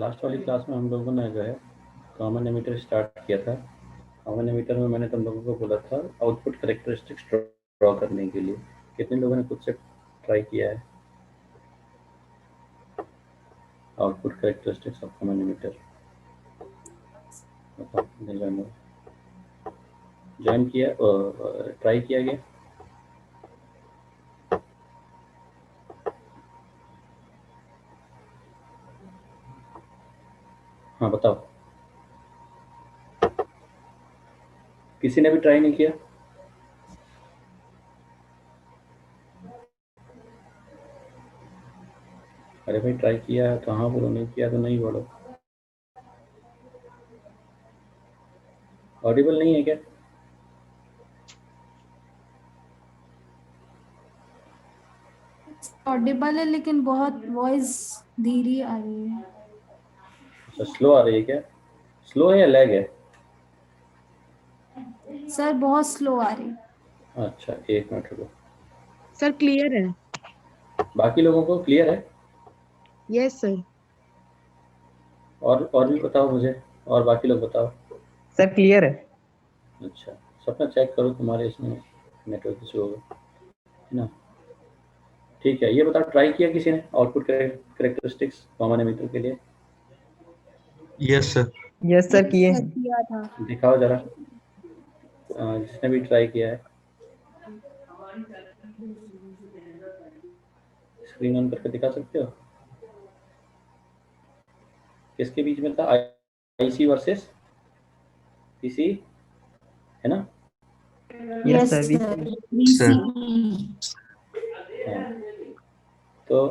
Last वाली class में हम लोगों ने जो है कॉमन एमिटर स्टार्ट किया था। कॉमन एमिटर में मैंने तुम लोगों को बोला था आउटपुट कैरेक्टरिस्टिक्स ड्रॉ करने के लिए। कितने लोगों ने खुद से ट्राई किया है output characteristics of common emitter? Join किया, ट्राई किया गया? हाँ बताओ, किसी ने भी ट्राई नहीं किया? अरे भाई ट्राई किया है तो हाँ बोलो, नहीं किया तो नहीं बोलो। ऑडिबल नहीं है क्या? ऑडिबल है लेकिन बहुत वॉइस धीरे आ रही है। अच्छा, स्लो आ रही है क्या? स्लो है या लैग है? सर बहुत स्लो आ रही है। अच्छा, एक मिनट रुको। सर क्लियर है। बाकी लोगों को क्लियर है? Yes sir. और भी बताओ मुझे, और बाकी लोग बताओ। सर क्लियर है। अच्छा, सपना चेक करो तुम्हारे इसमें नेटवर्क इशू होगा, है ना? ठीक है, ये बताओ ट्राई किया किसी ने आउटपुट कैरेक्टरिस्टिक्स कॉमन एमिटर के लिए? Yes sir. यस सर किए। किया था। दिखाओ जरा, जिसने भी ट्राई किया है स्क्रीन ऑन करके दिखा सकते हो? किसके बीच में था? आईसी वर्सेस पीसी, है ना? यस सर सर हाँ, तो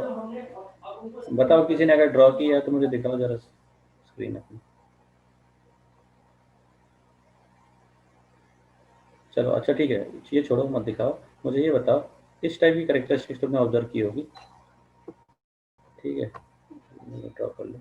बताओ किसी ने अगर ड्रॉ किया है तो मुझे दिखाओ जरा स्क्रीन अपनी। चलो अच्छा ठीक है, ये छोड़ो मत दिखाओ, मुझे ये बताओ इस टाइप की कैरेक्टरिस्टिक्स तुमने ऑब्जर्व की होगी, ठीक है? ड्रॉ कर लो।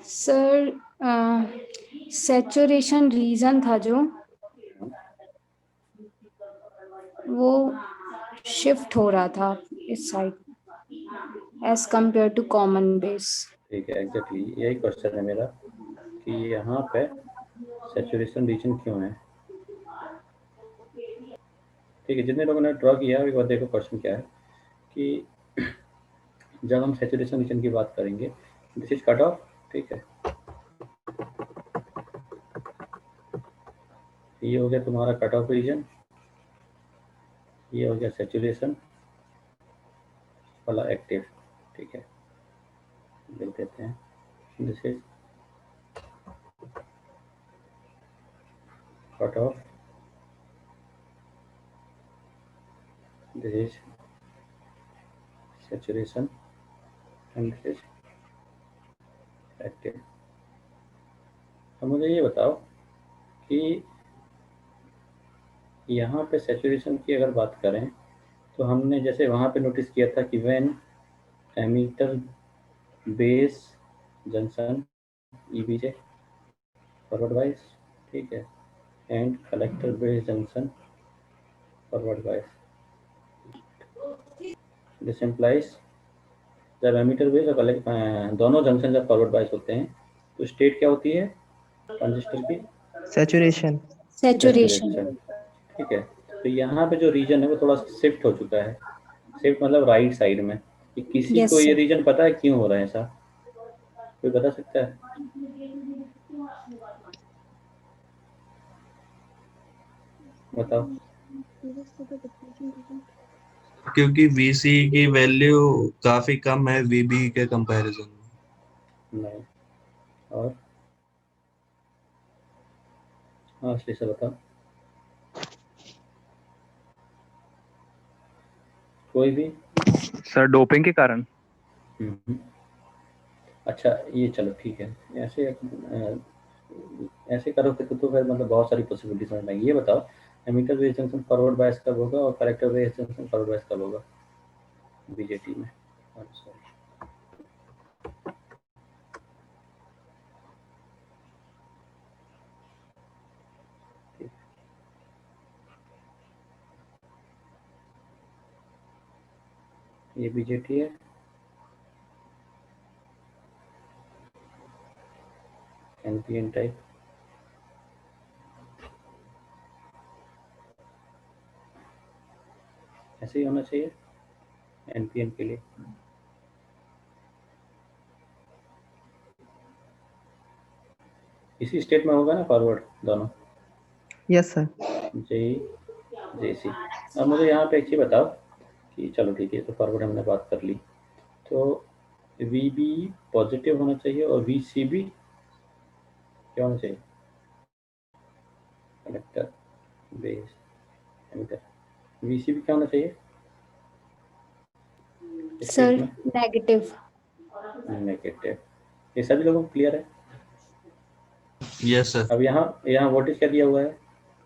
सर सैचुरेशन रीजन था जो वो शिफ्ट हो रहा था इस side as compare to common base. ठीक है, एग्जैक्टली यही क्वेश्चन है मेरा कि यहाँ पे सैचुरेशन रीजन क्यों है। ठीक है, जितने लोगों ने ड्रॉ किया एक बार देखो क्वेश्चन क्या है कि जब हम सैचुरेशन रीजन की बात करेंगे, दिस इज कट ऑफ, ठीक है? ये हो गया तुम्हारा कट ऑफ रीजन, ये हो गया सैचुरेशन वाला एक्टिव, ठीक है? लिख देते हैं this is cut off, this is saturation and this is active। अब मुझे ये बताओ कि यहाँ पे सैचुरेशन की अगर बात करें तो हमने जैसे वहाँ पे नोटिस किया था कि when emitter base junction EBJ forward wise, ठीक है, and collector base junction forward wise, this implies जब एमीटर बेस और दोनों जंक्शन जब फॉरवर्ड वाइज होते हैं तो स्टेट क्या होती है ट्रांजिस्टर की? सैचुरेशन। सैचुरेशन। ठीक है, तो यहाँ पे जो रीजन है वो थोड़ा शिफ्ट हो चुका है। शिफ्ट मतलब राइट साइड में। कि किसी Yes, को ये sir. रीजन पता है क्यों हो रहा है ऐसा? कोई बता सकता है? बताओ। क्योंकि VC की वैल्यू काफी कम है VB के कंपैरिजन में। नहीं, और हाँ असली से बताओ, कोई भी? सर डोपिंग के कारण। हम्म। अच्छा ये चलो ठीक है, ऐसे करोगे तो फिर मतलब बहुत सारी पॉसिबिलिटीज समझ में आएगी। ये बताओ emitter base junction forward bias कब होगा और collector base junction forward bias कब होगा बीजेटी में? अच्छा, ये बीजेटी है, एनपीएन टाइप, ऐसे ही होना चाहिए एनपीएन के लिए। इसी स्टेट में होगा ना फॉरवर्ड दोनों, यस सर। जेई जेसी। अब मुझे यहाँ पे एक चीज़ बताओ कि चलो ठीक है, तो फॉरवर्ड हमने बात कर ली, तो वी बी पॉजिटिव होना चाहिए और वी सी बी क्या होना चाहिए? Collector base emitter, V C B क्या होना चाहिए इस सर केस में? नेगेटिव। नेगेटिव। ये सभी लोगों को क्लियर है? Yes sir. अब यहाँ वोल्टेज क्या दिया हुआ है?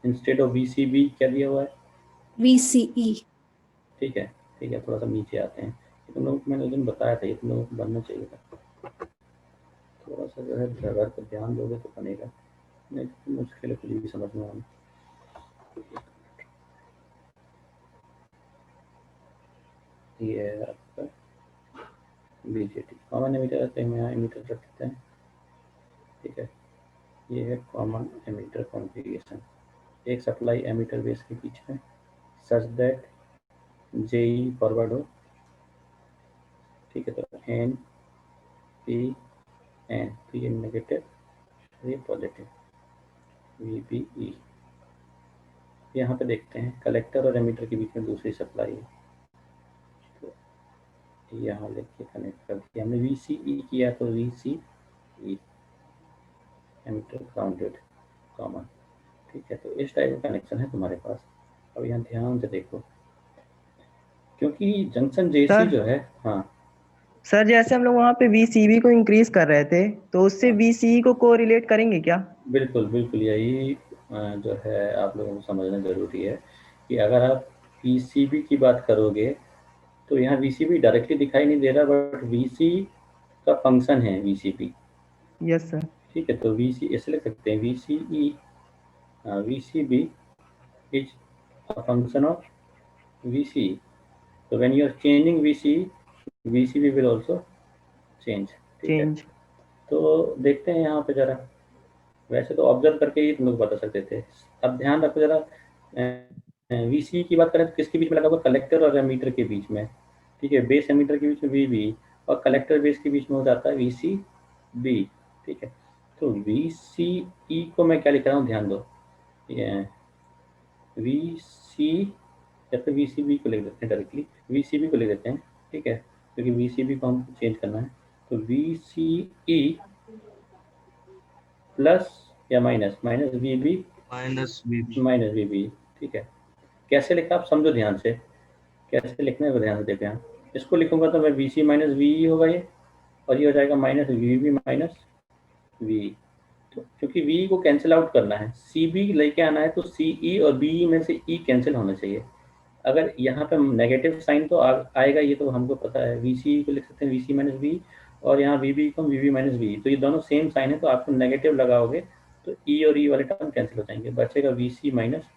Instead of V C B क्या दिया हुआ है? VCE। ठीक है, ठीक है, थोड़ा सा नीचे आते हैं। ये तुम लोगों को मैंने उस दिन बताया था, ये तुम लोगों को बनना चाहिए था। थोड़ा सा जो है जगह पर ध्यान दोगे तो बनेगा, नहीं तो मुश्किल है कुछ भी समझ में आना। ये है आपका बीजेटी, कॉमन एमीटर रहते हैं, यहाँ एमीटर रख देते हैं। ठीक है, ये है कॉमन एमीटर कॉन्फ़िगरेशन, एक सप्लाई एमीटर बेस के बीच में सच दैट जेई फॉरवर्ड हो। ठीक है, तो N P N, P N negative, ये पॉजिटिव, वी बी ई। यहाँ पे देखते हैं कलेक्टर और एमीटर के बीच में दूसरी सप्लाई है, तो यहाँ लेके कनेक्ट कर दिया हमने, वी सी ई किया तो V C E, emitter grounded common. ठीक है, तो इस टाइप का कनेक्शन है तुम्हारे पास। अब यहाँ ध्यान से देखो, क्योंकि जंक्शन जेसी सर जो है, हाँ सर, जैसे हम लोग वहाँ पे VCB को इंक्रीज कर रहे थे, तो उससे हाँ, VCE को कोरिलेट करेंगे क्या? बिल्कुल बिल्कुल, यही जो है आप लोगों को समझना ज़रूरी है कि अगर आप पीसीबी की बात करोगे तो यहाँ वीसीबी डायरेक्टली दिखाई नहीं दे रहा, बट वीसी का फंक्शन है वीसीबी। Yes sir. ठीक है, तो वीसी ऐसे लिख सकते हैं, VCE VCB is a function of VC, तो when you are changing VC, VCB will also change. ठीक है, चेंज। तो देखते हैं यहाँ पे जरा, वैसे तो ऑब्जर्व करके ही तुम लोग बता सकते थे। अब ध्यान रखो जरा, वीसी की बात करें तो किसके बीच में लगा हुआ? कलेक्टर और एमीटर के बीच में। ठीक है, बेस एमीटर के बीच में वीबी, और कलेक्टर बेस के बीच में हो जाता है वीसी बी। ठीक है, तो वीसीई को मैं क्या लिख रहा हूँ, ध्यान दो, ये वीसी या फिर वीसीबी को लिख देते हैं डायरेक्टली, वीसीबी को लिख देते हैं। ठीक है, क्योंकि वीसीबी को हम चेंज करना है, तो वीसीई प्लस या माइनस माइनस वीबी माइनस वीबी। माइनस वीबी। ठीक है, कैसे लिखा आप समझो ध्यान से, कैसे लिखने को ध्यान से देखो। यहाँ इसको लिखूंगा तो मैं वी सी माइनस वी होगा ये, और ये हो जाएगा minus V B minus V. तो क्योंकि वी को कैंसिल आउट करना है, सी बी लेके आना है, तो सी ई और बी ई में से ई कैंसिल होना चाहिए। अगर यहाँ पे नेगेटिव साइन तो आएगा, ये तो हमको पता है, वी सी को लिख सकते हैं वी सी माइनस वी, और यहाँ वी बी को वी बी माइनस वी, तो ये दोनों सेम साइन है, तो आपको नेगेटिव लगाओगे तो ई और ई वाले टर्म कैंसिल हो जाएंगे, बचेगा V C minus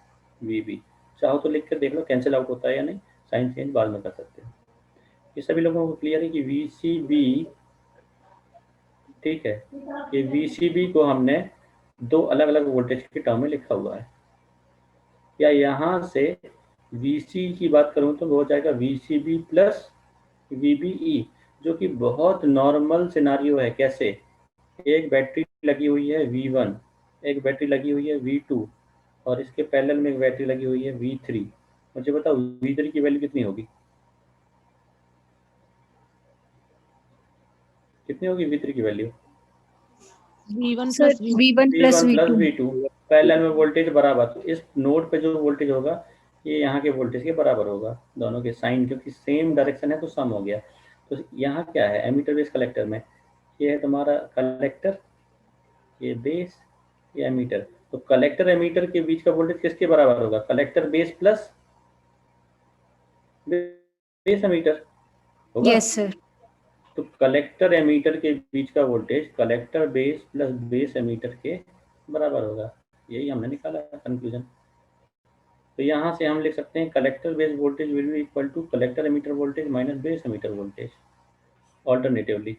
V B. चाहो तो लिख कर देख लो कैंसिल आउट होता है या नहीं, साइन चेंज बाद में कर सकते हो। ये सभी लोगों को क्लियर है कि वी सी बी, ठीक है, ये वी सी बी को हमने दो अलग अलग वोल्टेज के टर्म में लिखा हुआ है, या यहाँ से वीसी की बात करूँ तो वो हो जाएगा वीसीबी प्लस वीबीई, जो कि बहुत नॉर्मल सिनारियो है। कैसे? एक बैटरी लगी हुई है V1, एक बैटरी लगी हुई है V2, और इसके पैरेलल में एक बैटरी लगी हुई है V3। मुझे बताओ V3 की वैल्यू कितनी होगी? कितनी होगी V3 की value? V1 sir plus V2। V1 plus V1 plus V2। V2, parallel में वोल्टेज बराबर, तो इस नोड पे जो वोल्टेज होगा ये यहाँ के वोल्टेज के बराबर होगा, दोनों के साइन क्योंकि सेम डायरेक्शन है तो सम हो गया। तो यहाँ क्या है एमीटर बेस कलेक्टर में, ये है तुम्हारा कलेक्टर, ये बेस, ये एमीटर। तो कलेक्टर एमीटर के बीच का वोल्टेज किसके बराबर होगा? Collector base plus base emitter होगा। Yes sir. तो कलेक्टर एमीटर के बीच का voltage collector base plus base emitter के बराबर होगा। यही हमने निकाला कंक्लूजन। तो यहाँ से हम लिख सकते हैं collector base voltage will be equal to collector emitter voltage minus base emitter voltage. Alternatively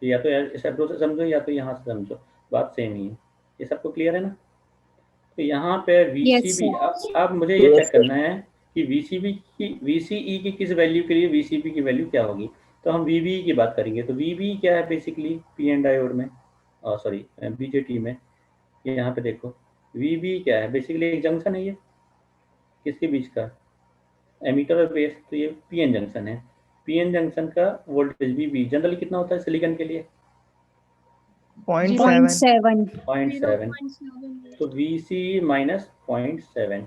या तो इस अप्रोच से समझो या तो यहाँ से समझो, बात सेम ही है। ये सबको क्लियर है ना? तो यहाँ पे Yes, VCB, sir. अब मुझे ये चेक करना है कि VCE की किस वैल्यू के लिए VCB की वैल्यू क्या होगी। तो हम VBE की बात करेंगे। तो VBE क्या है बेसिकली पी एन डायोड में, सॉरी BJT में। यहाँ पे देखो VBE क्या है, बेसिकली एक जंक्शन है। ये किसके बीच का, एमीटर और बेस। तो ये PN जंक्शन है। PN जंक्शन का वोल्टेज VB जनरली कितना होता है सिलिकॉन के लिए? 0.7 0.7. 0.7। तो VCE माइनस 0.7।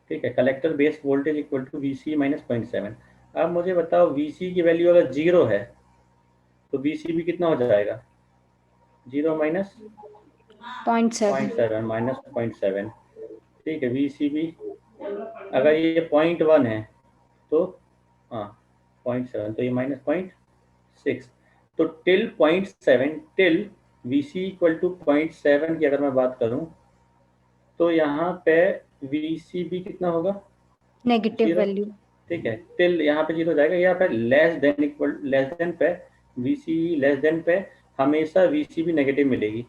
ठीक है, collector base voltage equal to VCE minus 0.7। अब मुझे बताओ VCE की वैल्यू अगर 0 है तो VCB कितना हो जाएगा? 0 माइनस 0.7. 0.7 माइनस 0.7। ठीक है, VCB अगर ये 0.1 है तो हाँ 0.7, तो ये माइनस 0.6। तो till 0.7, till VC equal to 0.7 की अगर मैं बात करूं तो यहाँ पे VCB कितना होगा? Negative 0। value. ठीक है, टिल यहाँ पे 0 हो जाएगा। यहाँ पे लेस देन पे VCE लेस देन पे हमेशा VCB नेगेटिव मिलेगी।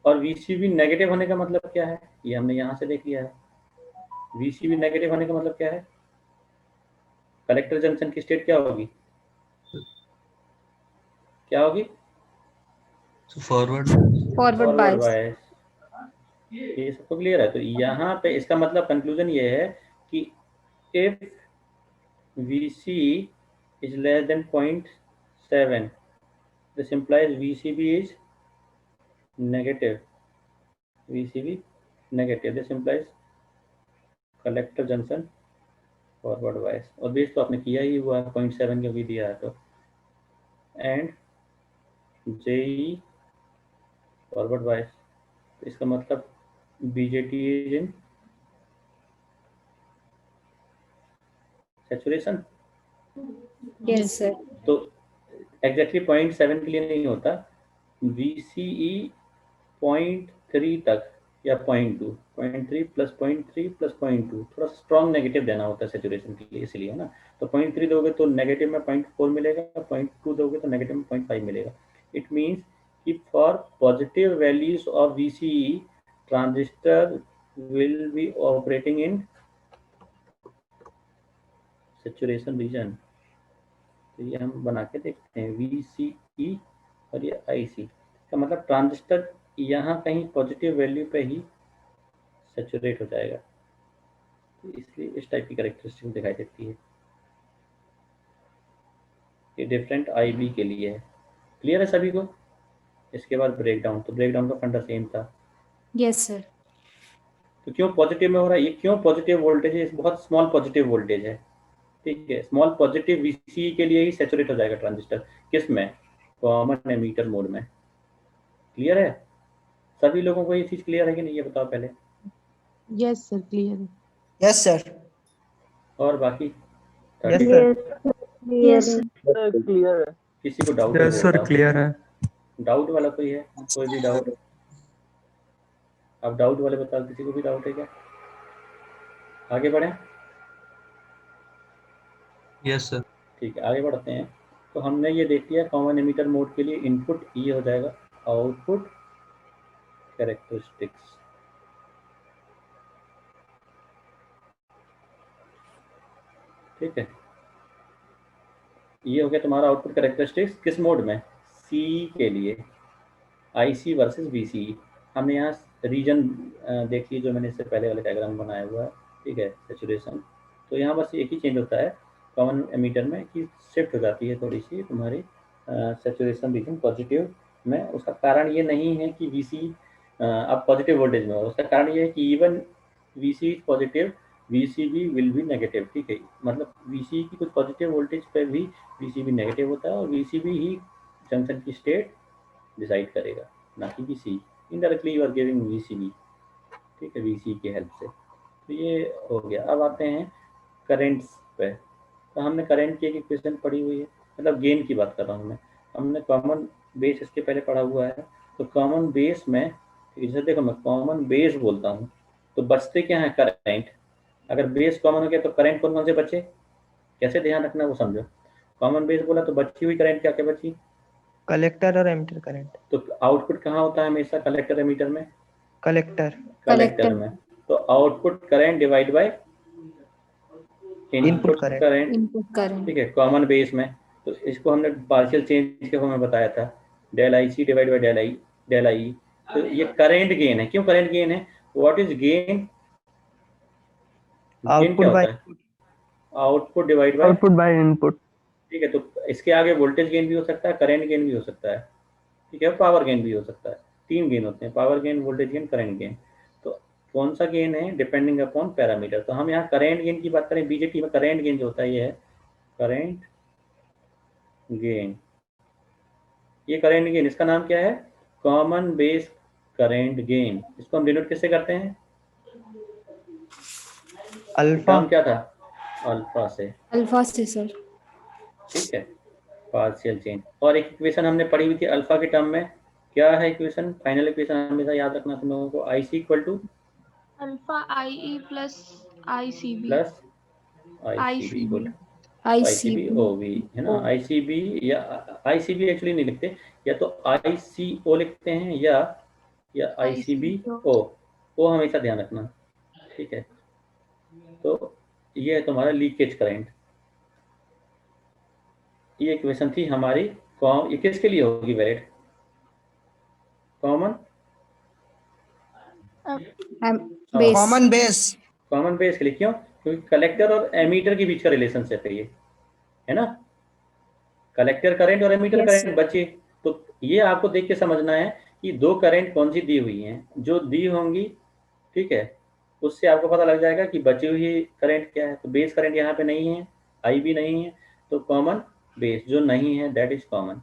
और VCB नेगेटिव होने का मतलब क्या है, ये हमने यहाँ से देख लिया है। VCB नेगेटिव होने का मतलब क्या है, कलेक्टर जंक्शन की स्टेट क्या होगी, क्या होगी? Forward Forward bias. बायस। ये सबको क्लियर है? तो यहाँ पे इसका मतलब कंक्लूजन ये है कि if VC is less than 0.7, this implies VCB is negative. VCB negative, this implies collector junction forward bias। और बेस तो आपने किया ही हुआ 0.7 क्योंकि दिया है तो। एंड JE फॉरवर्ड बायस, तो इसका मतलब BJT is in saturation. Yes, sir. तो एग्जैक्टली 0.7 के लिए नहीं होता, VCE 0.3 तक या 0.2, 0.3 प्लस 0.3 प्लस 0.2, थोड़ा स्ट्रॉन्ग नेगेटिव देना होता है सैचुरेशन के लिए, इसलिए है ना। तो 0.3 दोगे तो नेगेटिव में 0.4 मिलेगा, 0.2 दोगे तो नेगेटिव में 0.5 मिलेगा। इट मीन्स कि for positive values of VCE transistor will be operating in saturation region. तो ये हम बना के देखते हैं VCE और ये IC का मतलब ट्रांजिस्टर यहाँ कहीं पॉजिटिव वैल्यू पे ही सैचुरेट हो जाएगा। तो इसलिए इस टाइप की कैरेक्टरिस्टिक दिखाई देती है। ये डिफरेंट IB के लिए है। क्लियर है सभी को? इसके बाद ब्रेकडाउन। तो ब्रेकडाउन का फंडा सेम था। Yes, sir. तो क्यों पॉजिटिव में हो रहा है, ये क्यों पॉजिटिव वोल्टेज है, बहुत स्मॉल पॉजिटिव वोल्टेज है। ठीक है, स्मॉल पॉजिटिव VCE के लिए ही सैचुरेट हो जाएगा ट्रांजिस्टर। किस में? कॉमन एमीटर मोड में। क्लियर है? सभी लोगों को ये चीज क्लियर है कि नहीं, ये बताओ पहले। Yes, sir. Clear. Yes, sir. और बाकी yes 30 sir Yes, sir. Clear है। किसी को डाउट है यस वो सर बताओ। क्लियर है। डाउट वाला कोई है? कोई भी डाउट? अब डाउट वाले बताओ, किसी को भी डाउट है क्या? आगे बढ़ें? Yes sir. ठीक है, आगे बढ़ते हैं। तो हमने ये देख लिया कॉमन एमीटर मोड के लिए इनपुट ये हो जाएगा आउटपुट कैरेक्टरिस्टिक्स। ठीक है, ये हो गया तुम्हारा आउटपुट कैरेक्टरिस्टिक्स किस मोड में? C के लिए IC वर्सेस VCE। हमने यहाँ रीजन देखिए जो मैंने इससे पहले वाले डायग्राम बनाया हुआ है। ठीक है, सैचुरेशन। तो यहाँ बस एक ही चेंज होता है कॉमन एमीटर में कि शिफ्ट हो जाती है थोड़ी सी तुम्हारी सैचुरेशन रीजन पॉजिटिव में। उसका कारण ये नहीं है कि VCE अब पॉजिटिव वोल्टेज में हो, उसका कारण ये है कि even VCE is positive VCB will be negative. ठीक है, मतलब VCE की कुछ पॉजिटिव वोल्टेज पे भी VCB नेगेटिव होता है और VCB ही जंक्शन की स्टेट डिसाइड करेगा, ना कि VCE। Indirectly you are giving VCB। ठीक है, VCE की हेल्प से। तो ये हो गया। अब आते हैं करेंट्स पे। तो हमने करंट की एक इक्वेशन पढ़ी हुई है, मतलब गेन की बात कर रहा हूँ मैं। हमने कॉमन बेस इसके पहले पढ़ा हुआ है। तो कॉमन बेस में जैसे देखो मैं कॉमन बेस बोलता हूँ तो बचते क्या है, करंट। अगर बेस कॉमन हो गया तो करंट कौन कौन से बचे, कैसे ध्यान रखना वो समझो। कॉमन बेस बोला तो बची हुई करंट क्या क्या बची, कलेक्टर और एमिटर करंट। तो आउटपुट कहाँ होता है हमेशा, कलेक्टर एमीटर में, कलेक्टर। कलेक्टर में। तो output current divide by input input current. Current, input current. ठीक है, कॉमन बेस में। तो इसको हमने पार्शियल चेंज के फॉर्म में बताया था, del I C divide by del I. तो ये करंट गेन है। क्यों करंट गेन है, व्हाट इज गेन, गेन क्या आउटपुट बाय होता है, output divide by, output by input. ठीक है। तो इसके आगे वोल्टेज गेन भी हो सकता है, करंट गेन भी हो सकता है, ठीक है, पावर गेन भी हो सकता है। 3 गेन होते हैं, power gain, voltage gain, current gain. तो कौन सा गेन है, डिपेंडिंग अपॉन पैरामीटर। तो हम यहाँ करंट गेन की बात करें, बीजेटी में करंट गेन जो होता है ये है करंट गेन। ये करंट गेन, इसका नाम क्या है, कॉमन बेस करंट गेन। इसको हम डिनोट किससे करते हैं, अल्फा। टर्म क्या था, अल्फा से, अल्फा से सर। ठीक है, पार्शियल चेंज। और एक इक्वेशन हमने पढ़ी हुई थी अल्फा के टर्म में, क्या है इक्वेशन, फाइनल इक्वेशन हमेशा याद रखना तुम लोगों को, I C equal to alpha I E plus I C B. Plus I C B equal I C B ICB। ओ वी, है ना। आई सी बी या आई सी बी एक्चुअली नहीं लिखते, या तो आई सी ओ लिखते हैं या आई सी बी ओ। ओ हमेशा ध्यान रखना, ठीक है। तो ये है तुम्हारा लीकेज करंट। ये इक्वेशन थी हमारी, ये किसके लिए होगी valid, common base. Common base. Common base के लिए। क्यों, क्योंकि कलेक्टर और एमीटर के बीच का रिलेशनशिप है ये, है ना। कलेक्टर करंट और एमीटर यस करंट बचे। तो ये आपको देख के समझना है कि दो करंट कौन सी दी हुई हैं, जो दी होंगी, ठीक है, उससे आपको पता लग जाएगा कि बची हुई करंट क्या है। तो बेस करंट यहाँ पे नहीं है, आई भी नहीं है, तो कॉमन बेस जो नहीं है दैट इज कॉमन,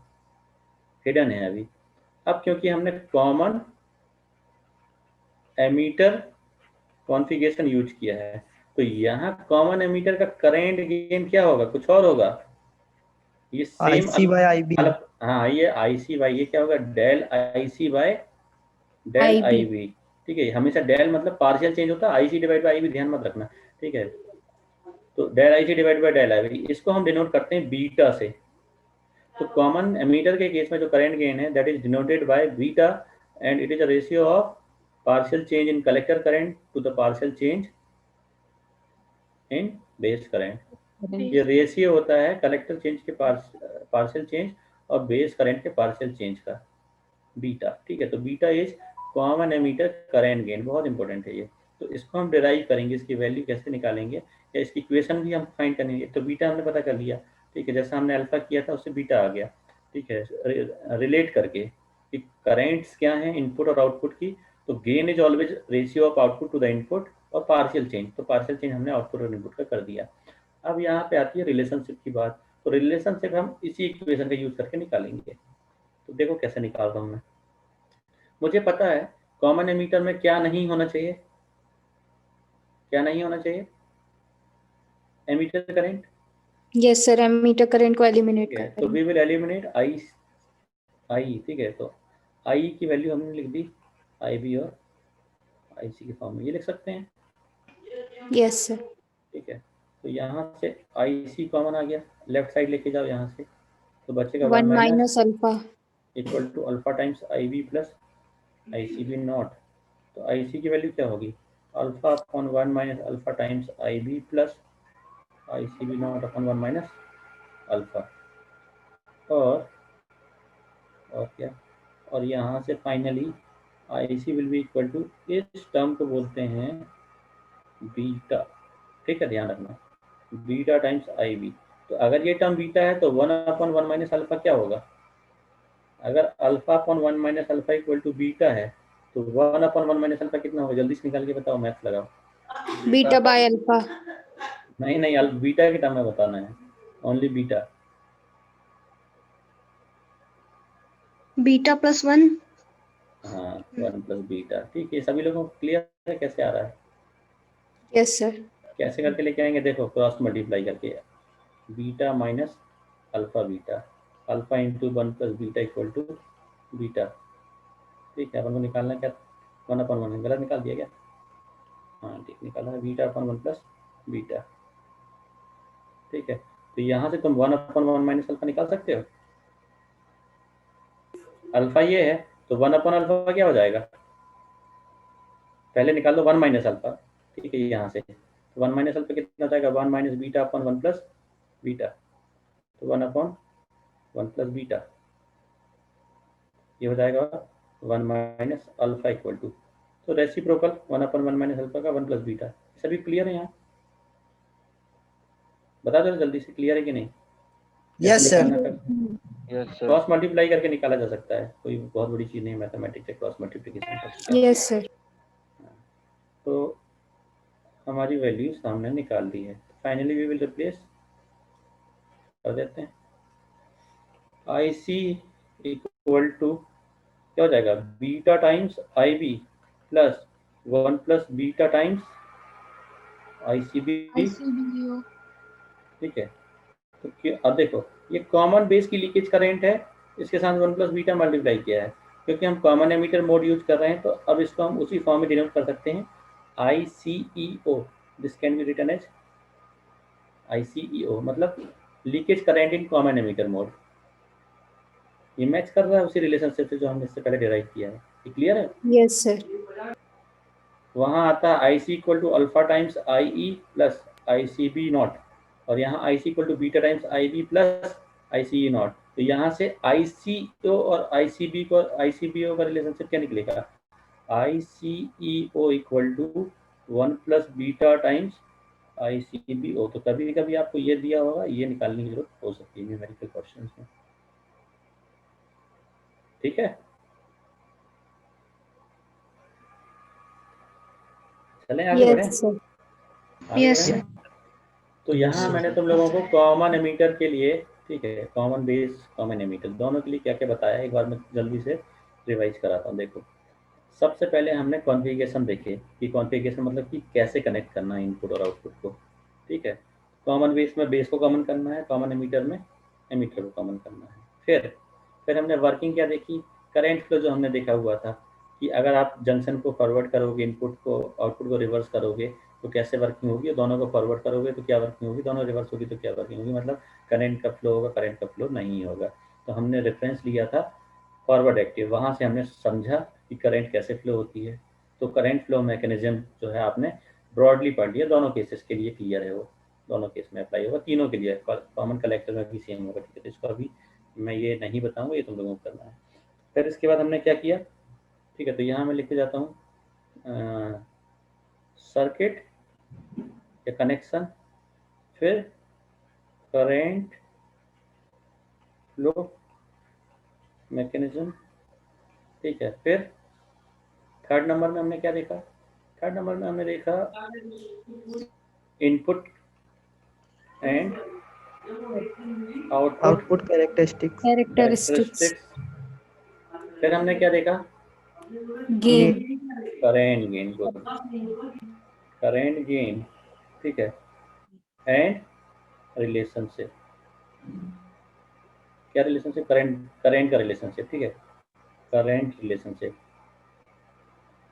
हिडन है अभी। अब क्योंकि हमने कॉमन एमीटर कॉन्फ़िगरेशन यूज किया है, तो यहाँ कॉमन एमीटर का करंट गेन क्या होगा, कुछ और होगा। ये I same C by I B. हाँ, ये आई सी बाई, ये क्या होगा, del I C by del IB। I B, ठीक है। हमेशा डेल मतलब पार्शियल चेंज होता है, I C divide by I B, ध्यान मत रखना, ठीक है। तो del I C divide by del I B, इसको हम डिनोट करते हैं बीटा से। तो कॉमन एमीटर के केस में जो करंट गेन है that is denoted by beta, and it is a ratio of partial change in collector current to the partial change in base current. ये रेशियो होता है कलेक्टर चेंज के partial change और base current के partial change का, beta, ठीक है। तो beta is common emitter current gain, बहुत इंपॉर्टेंट है ये। तो इसको हम डिराइव करेंगे, इसकी वैल्यू कैसे निकालेंगे, या इसकी इक्वेशन भी हम फाइंड करेंगे। तो बीटा हमने पता कर लिया, ठीक है, जैसा हमने अल्फा किया था उससे बीटा आ गया, ठीक है, रिलेट करके कि करेंट्स क्या हैं इनपुट और आउटपुट की। तो gain is always ratio of output to the input, और पार्शियल चेंज, तो पार्शियल चेंज हमने आउटपुट और इनपुट का कर दिया। अब यहाँ पे आती है रिलेशनशिप की बात। तो रिलेशनशिप हम इसी इक्वेशन का यूज करके निकालेंगे। तो देखो कैसे निकाल रहा हूँ मैं। मुझे पता है कॉमन एमीटर में क्या नहीं होना चाहिए, क्या नहीं होना चाहिए, emitter current, yes sir, emitter current को एलिमिनेट ठीक है। तो करेंगे। वी विल एलिमिनेट आई, ठीक है। तो आई की वैल्यू हमने लिख दी आई बी और आई सी के फॉर्म में, ये लिख सकते हैं, यस सर। ठीक है। तो यहाँ से आई सी कॉमन आ गया, लेफ्ट साइड लेके जाओ यहाँ से, तो बचेगा 1 1 minus minus alpha. Equal to alpha times I B plus I C B naught. तो आई सी की वैल्यू क्या होगी, alpha upon 1 minus alpha times I B plus I C B naught upon 1 minus alpha. और क्या, और यहाँ से finally I C will be equal to, इस टर्म को बोलते हैं बीटा, ठीक है, ध्यान रखना, बीटा टाइम्स आई बी। तो अगर ये टर्म बीटा है तो 1 अपॉन 1 माइनस अल्फा क्या होगा, अगर alpha upon 1 minus alpha equal to beta है तो 1 अपॉन 1 माइनस अल्फा कितना होगा, जल्दी से निकाल के बताओ, मैथ लगाओ। Beta by alpha. नहीं नहीं, बीटा के टर्म में बताना है, ओनली बीटा। Beta plus 1। हाँ, 1 प्लस बीटा, ठीक है। सभी लोगों को क्लियर है कैसे आ रहा है, यस सर। कैसे करके लेके आएंगे, देखो क्रॉस मल्टीप्लाई करके, beta minus alpha beta, alpha into 1 plus beta equal to beta. ठीक है, अपन को निकालना क्या, 1/1 गलत निकाल दिया क्या? हाँ ठीक निकाला है, बीटा अपन 1 प्लस बीटा। ठीक है, तो यहाँ से तुम 1/1 माइनस अल्फा निकाल सकते हो। अल्फा ये है तो 1/अल्फा क्या हो जाएगा, पहले निकाल लो 1 माइनस अल्फा। ठीक है, यहाँ से तो 1 माइनस अल्फा कितना हो जाएगा, 1 minus beta upon 1 plus beta, तो 1/1 प्लस बीटा ये हो जाएगा 1 माइनस अल्फा इक्वल टू, तो रेसिप्रोकल 1/1 माइनस अल्फा का 1 प्लस बीटा। सभी क्लियर है यहाँ? बता दो जल्दी से, क्लियर है कि नहीं? Yes sir. Yes sir. Cross multiply करके निकाला जा सकता है, कोई बहुत बड़ी चीज़ नहीं मैथमेटिक्स है क्रॉस मल्टीप्लिकेशन का। Yes sir. तो हमारी वैल्यू सामने निकाल दी है, फाइनली वी विल रिप्लेस कर देते हैं। आई सी इक्वल टू क्या हो जाएगा, beta times I B plus 1 plus beta times I C B. ICBO ठीक है, तो अब देखो ये कॉमन बेस की लीकेज करेंट है, इसके साथ 1 प्लस बीटा मल्टीप्लाई किया है, क्योंकि हम कॉमन एमीटर मोड यूज कर रहे हैं तो अब इसको हम उसी फॉर्म में डिनोट कर सकते हैं, I C E O. This can be written as I C E O, मतलब leakage current in common emitter mode. ये मैच कर रहा है उसी रिलेशनशिप से जो हमने इससे पहले डिराइव किया है। ये क्लियर है? Yes sir. वहाँ आता है I C equal to alpha times I E plus I C B not, और यहाँ I C equal to beta times I B plus I C E not. तो यहाँ से आई सी ओ और आई सी बी को, आई सी बी ओ का relationship क्या निकलेगा, I C E O equal to 1 plus beta times I C B O. तो कभी कभी आपको ये दिया होगा, ये निकालने की जरूरत हो सकती है न्यूमेरिकल क्वेश्चन में। ठीक है, चलें आगे बढ़े, यस सर। आगे यस बढ़े। तो यहाँ मैंने तुम लोगों को कॉमन एमीटर के लिए, ठीक है, कॉमन बेस कॉमन एमीटर दोनों के लिए क्या क्या बताया है, एक बार मैं जल्दी से रिवाइज कराता हूँ। देखो, सबसे पहले हमने कॉन्फ़िगरेशन देखे कि कॉन्फ़िगरेशन मतलब कि कैसे कनेक्ट करना है इनपुट और आउटपुट को। ठीक है, कॉमन बेस में बेस को कॉमन करना है, कॉमन एमीटर में एमीटर को कॉमन करना है। फिर हमने वर्किंग क्या देखी, करेंट फ्लो जो हमने देखा हुआ था कि अगर आप जंक्शन को फॉरवर्ड करोगे, इनपुट को आउटपुट को रिवर्स करोगे तो कैसे वर्किंग होगी, और दोनों को फॉरवर्ड करोगे तो क्या वर्किंग होगी, दोनों रिवर्स होगी तो क्या वर्किंग होगी, मतलब करंट का फ्लो होगा, करंट का फ्लो नहीं होगा। तो हमने रेफरेंस लिया था फॉरवर्ड एक्टिव, वहाँ से हमने समझा कि करंट कैसे फ्लो होती है। तो करंट फ्लो मैकेनिज्म जो है आपने ब्रॉडली पढ़ लिया, दोनों केसेस के लिए क्लियर है, वो दोनों केस में अप्लाई होगा, तीनों के लिए, कॉमन कलेक्टर में भी सेम होगा। ठीक है, तो इसको अभी मैं ये नहीं बताऊंगा, ये तुम लोगों को करना है। फिर इसके बाद हमने क्या किया, ठीक है, तो यहाँ मैं लिखते जाता हूँ सर्किट या कनेक्शन, फिर करेंट फ्लो मैकेनिज्म। ठीक है, फिर थर्ड नंबर में हमने क्या देखा, थर्ड नंबर में हमने देखा input and output characteristics. Characteristics. फिर हमने क्या देखा, गेन। करेंट गेन को, करेंट गेन। ठीक है, एंड रिलेशनशिप, क्या रिलेशनशिप, करेंट का रिलेशनशिप। ठीक है, करेंट रिलेशनशिप।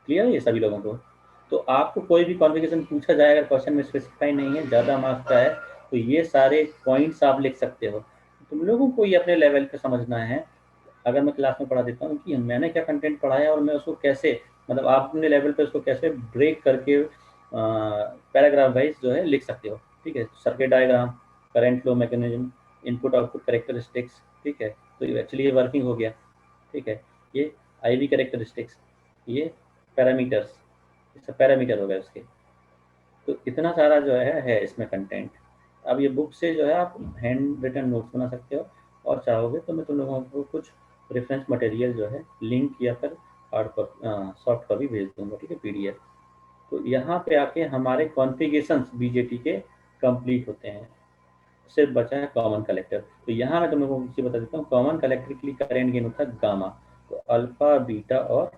क्लियर है ये सभी लोगों को? तो आपको कोई भी कॉन्फ़िगरेशन पूछा जाए, अगर क्वेश्चन में स्पेसिफाई नहीं है, ज़्यादा मार्क्स का है, तो ये सारे पॉइंट्स आप लिख सकते हो। तुम लोगों को ये अपने लेवल पे समझना है। अगर मैं क्लास में पढ़ा देता हूँ कि मैंने क्या कंटेंट पढ़ाया और मैं उसको कैसे, मतलब आप अपने लेवल पे उसको कैसे ब्रेक करके पैराग्राफ वाइज जो है लिख सकते हो। ठीक है, circuit diagram, current flow mechanism, input output characteristics. ठीक है, तो एक्चुअली ये वर्किंग हो गया। ठीक है, ये आई वी कैरेक्टरिस्टिक्स, ये पैरामीटर्स, इसका पैरामीटर हो गया उसके। तो इतना सारा जो है इसमें कंटेंट। अब ये बुक से जो है आप हैंड रिटन नोट्स बना सकते हो, और चाहोगे तो मैं तुम लोगों को कुछ रेफरेंस मटेरियल जो है लिंक या फिर हार्ड कॉपी, सॉफ्ट कॉपी भेज दूंगा। ठीक है, पीडीएफ। तो यहाँ पे आके हमारे कॉन्फ़िगरेशंस बीजेटी के कंप्लीट होते हैं, सिर्फ बचा है कॉमन कलेक्टर। तो यहाँ मैं तुम लोगों को चीज़ बता देता हूँ, कॉमन कलेक्टर के लिए करेंट गेन होता है गामा, तो अल्फा बीटा और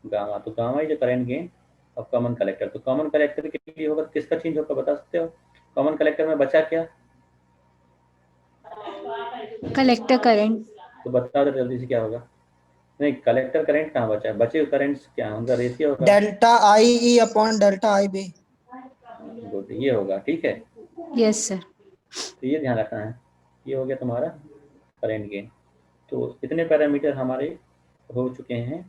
गामा। तो gamma is current gain of common collector. तो कॉमन कलेक्टर के लिए होगा, किसका चेंज होगा बता सकते हो? कॉमन कलेक्टर में बचा क्या, कलेक्टर करंट। तो बता दो जल्दी से क्या होगा। नहीं, कलेक्टर करंट कहाँ बचा है, बचे करंट्स क्या उनका रेशियो होगा। Delta I E upon delta I B. Good, ये होगा, ठीक है। Yes sir. तो ये ध्यान रखना है, ये हो गया तुम्हारा करंट गेन। तो इतने पैरामीटर हमारे हो चुके हैं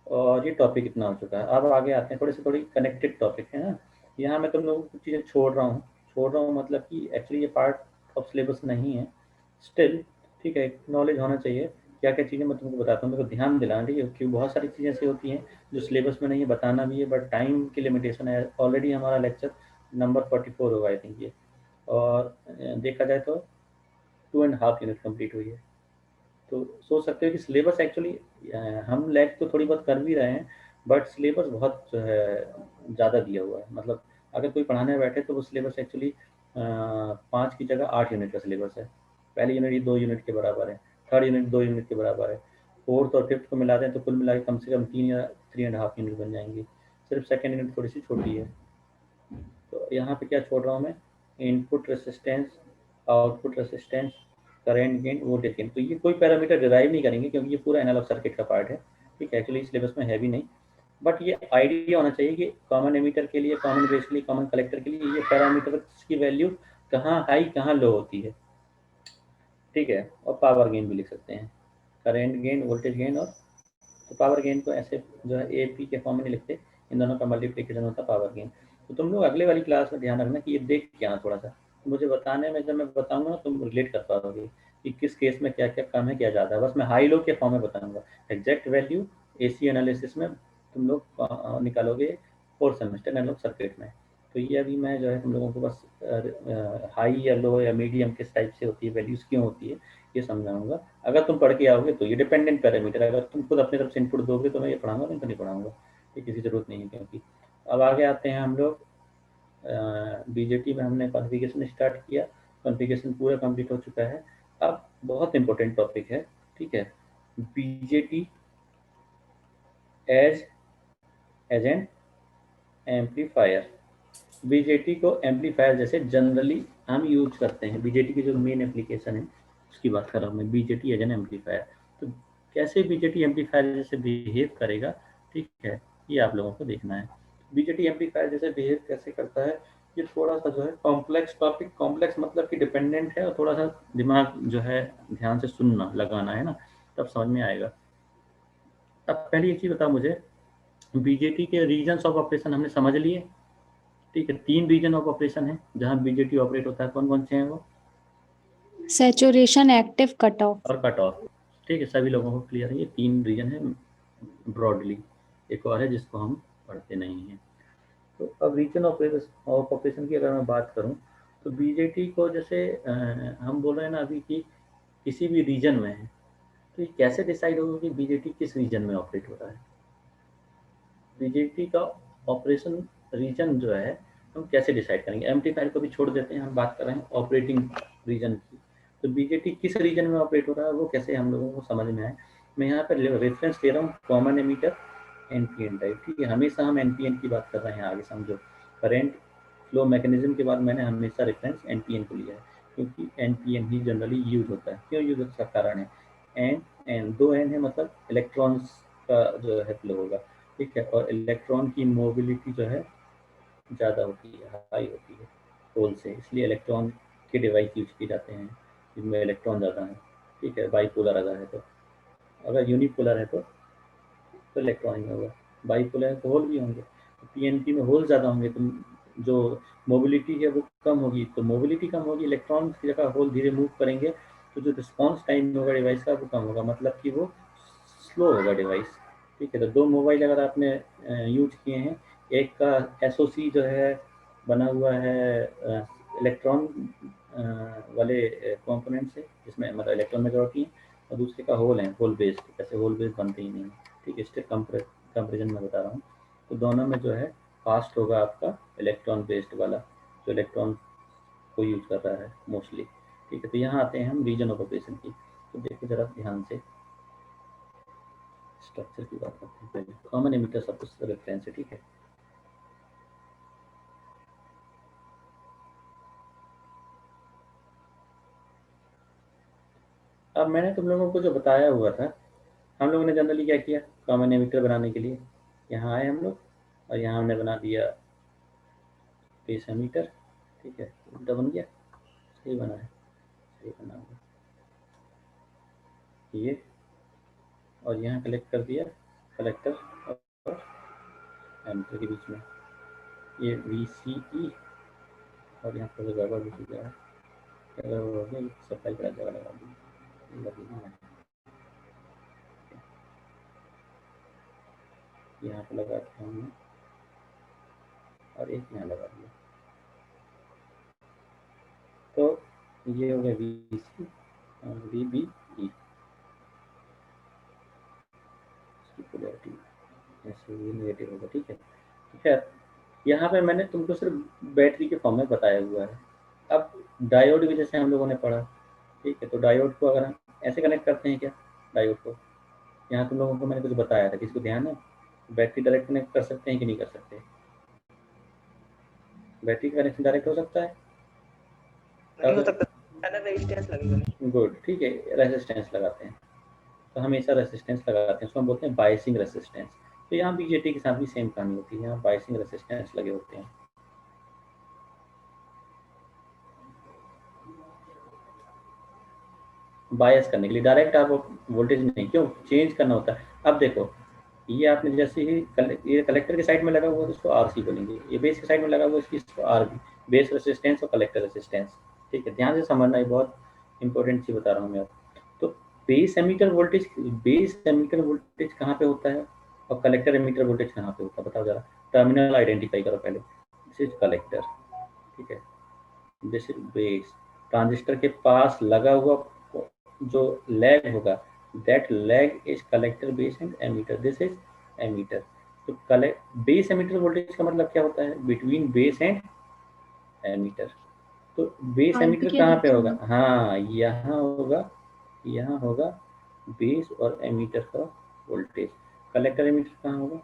और ये टॉपिक इतना हो चुका है। अब आगे आते हैं, थोड़ी कनेक्टेड टॉपिक है ना। यहाँ मैं तुम लोगों को कुछ चीज़ें छोड़ रहा हूँ मतलब कि एक्चुअली ये पार्ट ऑफ सिलेबस नहीं है स्टिल, ठीक है। नॉलेज होना चाहिए, क्या क्या चीज़ें मैं तुमको बताता हूँ, मेरे को ध्यान दिलाना, ठीक है, क्योंकि बहुत सारी चीज़ें ऐसी होती हैं जो सिलेबस में नहीं है, बताना भी है, बट टाइम की लिमिटेशन है। ऑलरेडी हमारा लेक्चर नंबर 44 होगा आई थिंक ये, और देखा जाए तो 2.5 यूनिट कंप्लीट हुई है। तो सोच सकते हो कि सिलेबस एक्चुअली हम लैग तो थोड़ी बहुत कर भी रहे हैं, बट सिलेबस बहुत जो है ज़्यादा दिया हुआ है। मतलब अगर कोई पढ़ाने बैठे तो वो सिलेबस एक्चुअली 5 की जगह 8 यूनिट का सिलेबस है। पहली यूनिट ही 2 यूनिट के बराबर है, थर्ड यूनिट 2 यूनिट के बराबर है, फोर्थ और फिफ्थ को मिला दें तो कुल मिला के कम से कम 3 या 3.5 यूनिट बन जाएंगी। सिर्फ सेकेंड यूनिट थोड़ी सी छोटी है। तो यहाँ पे क्या छोड़ रहा हूँ मैं, input resistance, output resistance, current gain, voltage gain. तो ये कोई पैरामीटर डिराइव नहीं करेंगे क्योंकि ये पूरा एनालॉग सर्किट का पार्ट है, ठीक है। एक्चुअली सिलेबस में है भी नहीं, बट ये आइडिया होना चाहिए कि कॉमन एमीटर के लिए, कॉमन बेस के लिए, कॉमन कलेक्टर के लिए ये पैरामीटर की वैल्यू कहाँ हाई कहाँ लो होती है, ठीक है। और पावर गेन भी लिख सकते हैं, करंट गेन, वोल्टेज गेन। और तो पावर गेन को ऐसे जो है ए पी के फॉर्म में नहीं लिखते, इन दोनों का मल्टीप्लिकेशन होता है पावर गेन। तो तुम लोग अगले वाली क्लास में ध्यान रखना कि ये देख क्या थोड़ा सा मुझे बताने में, जब मैं बताऊंगा ना तुम रिलेट कर पाओगे कि किस केस में क्या क्या कम है क्या ज़्यादा है। बस मैं हाई लो के फॉर्म में बताऊंगा, एग्जैक्ट वैल्यू एसी एनालिसिस में तुम लोग निकालोगे 4 सेमेस्टर एनालॉग सर्किट में। तो ये अभी मैं जो है तुम लोगों को बस हाई या लो या मीडियम किस टाइप से होती है, वैल्यूज़ क्यों होती है, ये समझाऊंगा। अगर तुम पढ़ के आओगे तो ये डिपेंडेंट पैरामीटर, अगर तुम खुद अपनी तरफ से इनपुट दोगे तो मैं ये पढ़ाऊंगा, नहीं तो नहीं पढ़ाऊंगा, ये किसी ज़रूरत नहीं है। क्योंकि अब आगे आते हैं हम लोग बीजेटी में हमने कॉन्फ़िगरेशन स्टार्ट किया, कॉन्फ़िगरेशन पूरा कंप्लीट हो चुका है। अब बहुत इंपॉर्टेंट टॉपिक है, ठीक है, BJT as an amplifier. BJT को एम्पलीफायर जैसे जनरली हम यूज करते हैं, बीजेटी की जो मेन एप्लीकेशन है उसकी बात कर रहा हूँ मैं, बीजेटी एज एन एम्पलीफायर। तो कैसे बीजेटी एम्पलीफायर जैसे बिहेव करेगा, ठीक है, ये आप लोगों को देखना है। बीजेटी एम्पलीफायर जैसे बिहेव कैसे करता है, ये थोड़ा सा जो है कॉम्प्लेक्स टॉपिक, कॉम्प्लेक्स मतलब कि डिपेंडेंट है, और थोड़ा सा दिमाग जो है ध्यान से सुनना लगाना है ना, तब समझ में आएगा। अब पहली एक चीज़ बताओ मुझे, बीजेटी के रीजन्स ऑफ ऑपरेशन हमने समझ लिए, ठीक है। 3 रीजन ऑफ ऑपरेशन है जहाँ बीजेटी ऑपरेट होता है, कौन कौन से हैं वो? Saturation, active, cut off. और कट ऑफ, ठीक है, सभी लोगों को क्लियर है। ये 3 रीजन है ब्रॉडली, एक और है जिसको हम पढ़ते नहीं हैं। तो अब रीजन ऑफ ऑपरेशन की अगर मैं बात करूं तो बीजेटी को जैसे हम बोल रहे हैं ना अभी कि किसी भी रीजन में है, तो ये कैसे डिसाइड होगा कि बीजेटी किस रीजन में ऑपरेट हो रहा है। बीजेटी का ऑपरेशन रीजन जो है हम कैसे डिसाइड करेंगे, एम्पलीफायर को भी छोड़ देते हैं, हम बात कर रहे हैं ऑपरेटिंग रीजन की। तो बीजेटी किस रीजन में ऑपरेट हो रहा है वो कैसे हम लोगों को समझ में आए। मैं यहाँ पर रेफरेंस ले रहा हूँ कॉमन एमीटर एनपीएन टाइप, ठीक है। हमेशा हम एनपीएन की बात कर रहे हैं, आगे समझो करेंट फ्लो मैकेनिज्म के बाद मैंने हमेशा रेफरेंस एनपीएन को लिया है, क्योंकि एनपीएन ही जनरली यूज होता है। क्यों यूज उसका कारण है, एन 2 एन है, मतलब इलेक्ट्रॉन्स का जो है फ्लो होगा, ठीक है। और इलेक्ट्रॉन की मोबिलिटी जो है ज़्यादा होती है, हाई होती है होल से, इसलिए इलेक्ट्रॉन के डिवाइस यूज किए जाते हैं जिनमें इलेक्ट्रॉन ज़्यादा है, ठीक है। बाईपोलर अगर है तो, अगर यूनिपोलर है तो इलेक्ट्रॉन ही होगा, बाईपोलर है तो होल भी होंगे। पीएनपी में होल ज़्यादा होंगे तो जो मोबिलिटी है वो कम होगी, तो मोबिलिटी कम होगी, इलेक्ट्रॉन की जगह होल धीरे मूव करेंगे, तो जो रिस्पॉन्स टाइम होगा डिवाइस का वो कम होगा, मतलब कि वो स्लो होगा डिवाइस, ठीक है। तो 2 मोबाइल अगर आपने यूज किए हैं, एक का एसओसी जो है बना हुआ है इलेक्ट्रॉन वाले कंपोनेंट से, जिसमें मतलब इलेक्ट्रॉन मेजॉरिटी है, और दूसरे का होल है, होल बेस्ड। ऐसे होल बेस्ड बनते ही नहीं है, ठीक है, स्टेट कंपेरिजन में बता रहा हूँ। तो दोनों में जो है फास्ट होगा आपका इलेक्ट्रॉन बेस्ड वाला, जो इलेक्ट्रॉन को यूज कर रहा है मोस्टली, ठीक है। तो यहाँ आते हैं हम रीजन ऑफ ऑपरेशन की। तो देखो जरा ध्यान से, स्ट्रक्चर की बात करते हैं पहले। कॉमन एमिटर सब कुछ रेफरेंस है, ठीक है। अब मैंने तुम लोगों को जो बताया हुआ था, हम लोगों ने जनरली क्या किया, कॉमन एमिटर बनाने के लिए यहाँ आए हम लोग और यहाँ हमने बना दिया बेस एमिटर। ठीक है, उल्टा बन गया, सही बना है, सही बना हुआ ये, और यहाँ कलेक्ट कर दिया कलेक्टर और एमिटर के बीच में ये VCE, और यहाँ पर गड़बड़ भी गया है, गड़बड़ हो गया, सप्लाई का जगह लगा दी, यहाँ पे लगा दिया हमने और एक यहाँ लगा दिया। तो ये हो गया VC और VBE, इसकी पोलैरिटी ऐसे ये नेगेटिव होगा। ठीक है, खैर यहाँ पे मैंने तुमको सिर्फ बैटरी के फॉर्म में बताया हुआ है। अब डायोड भी जैसे हम लोगों ने पढ़ा, ठीक है, तो डायोड को अगर हम ऐसे कनेक्ट करते हैं क्या, डायोड को यहाँ तुम लोगों को मैंने कुछ बताया था, किसको ध्यान है, बैटरी डायरेक्ट कनेक्ट कर सकते हैं कि नहीं कर सकते, बैटरी का कनेक्शन डायरेक्ट हो सकता है, नहीं हो सकता, रेजिस्टेंस लगेगा। गुड, ठीक है, रेजिस्टेंस लगाते हैं, तो हमेशा रेजिस्टेंस लगाते हैं, उसको हम बोलते हैं बायसिंग रेजिस्टेंस। तो यहाँ बीजेटी के साथ भी सेम कहानी होती है, यहाँ बायसिंग रेजिस्टेंस लगे होते हैं। बायस करने के लिए, डायरेक्ट आप वोल्टेज नहीं, क्यों चेंज करना होता है। अब देखो ये आपने जैसे ही ये कलेक्टर के साइड में लगा हुआ है तो इसको RC बोलेंगे, ये बेस के साइड में लगा हुआ है इसको RB, बेस रेजिस्टेंस और कलेक्टर रेजिस्टेंस। ठीक है, ध्यान से समझना, ये बहुत इंपॉर्टेंट चीज बता रहा हूँ मैं आपको। तो बेस एमीटर वोल्टेज कहाँ पे होता है और कलेक्टर एमीटर वोल्टेज कहाँ पे होता है, बताओ जरा, टर्मिनल आइडेंटिफाई करो पहले। दिस इज कलेक्टर, ठीक है, दिस इज बेस, ट्रांजिस्टर के पास लगा हुआ जो लैग होगा, that lag is collector base and emitter, this is emitter। तो बेस एमीटर वोल्टेज का मतलब क्या होता है, बिटवीन बेस एंड एमीटर। तो बेस एमीटर कहाँ पे होगा, हाँ यहाँ होगा बेस और एमीटर का वोल्टेज। कलेक्टर एमीटर कहाँ होगा,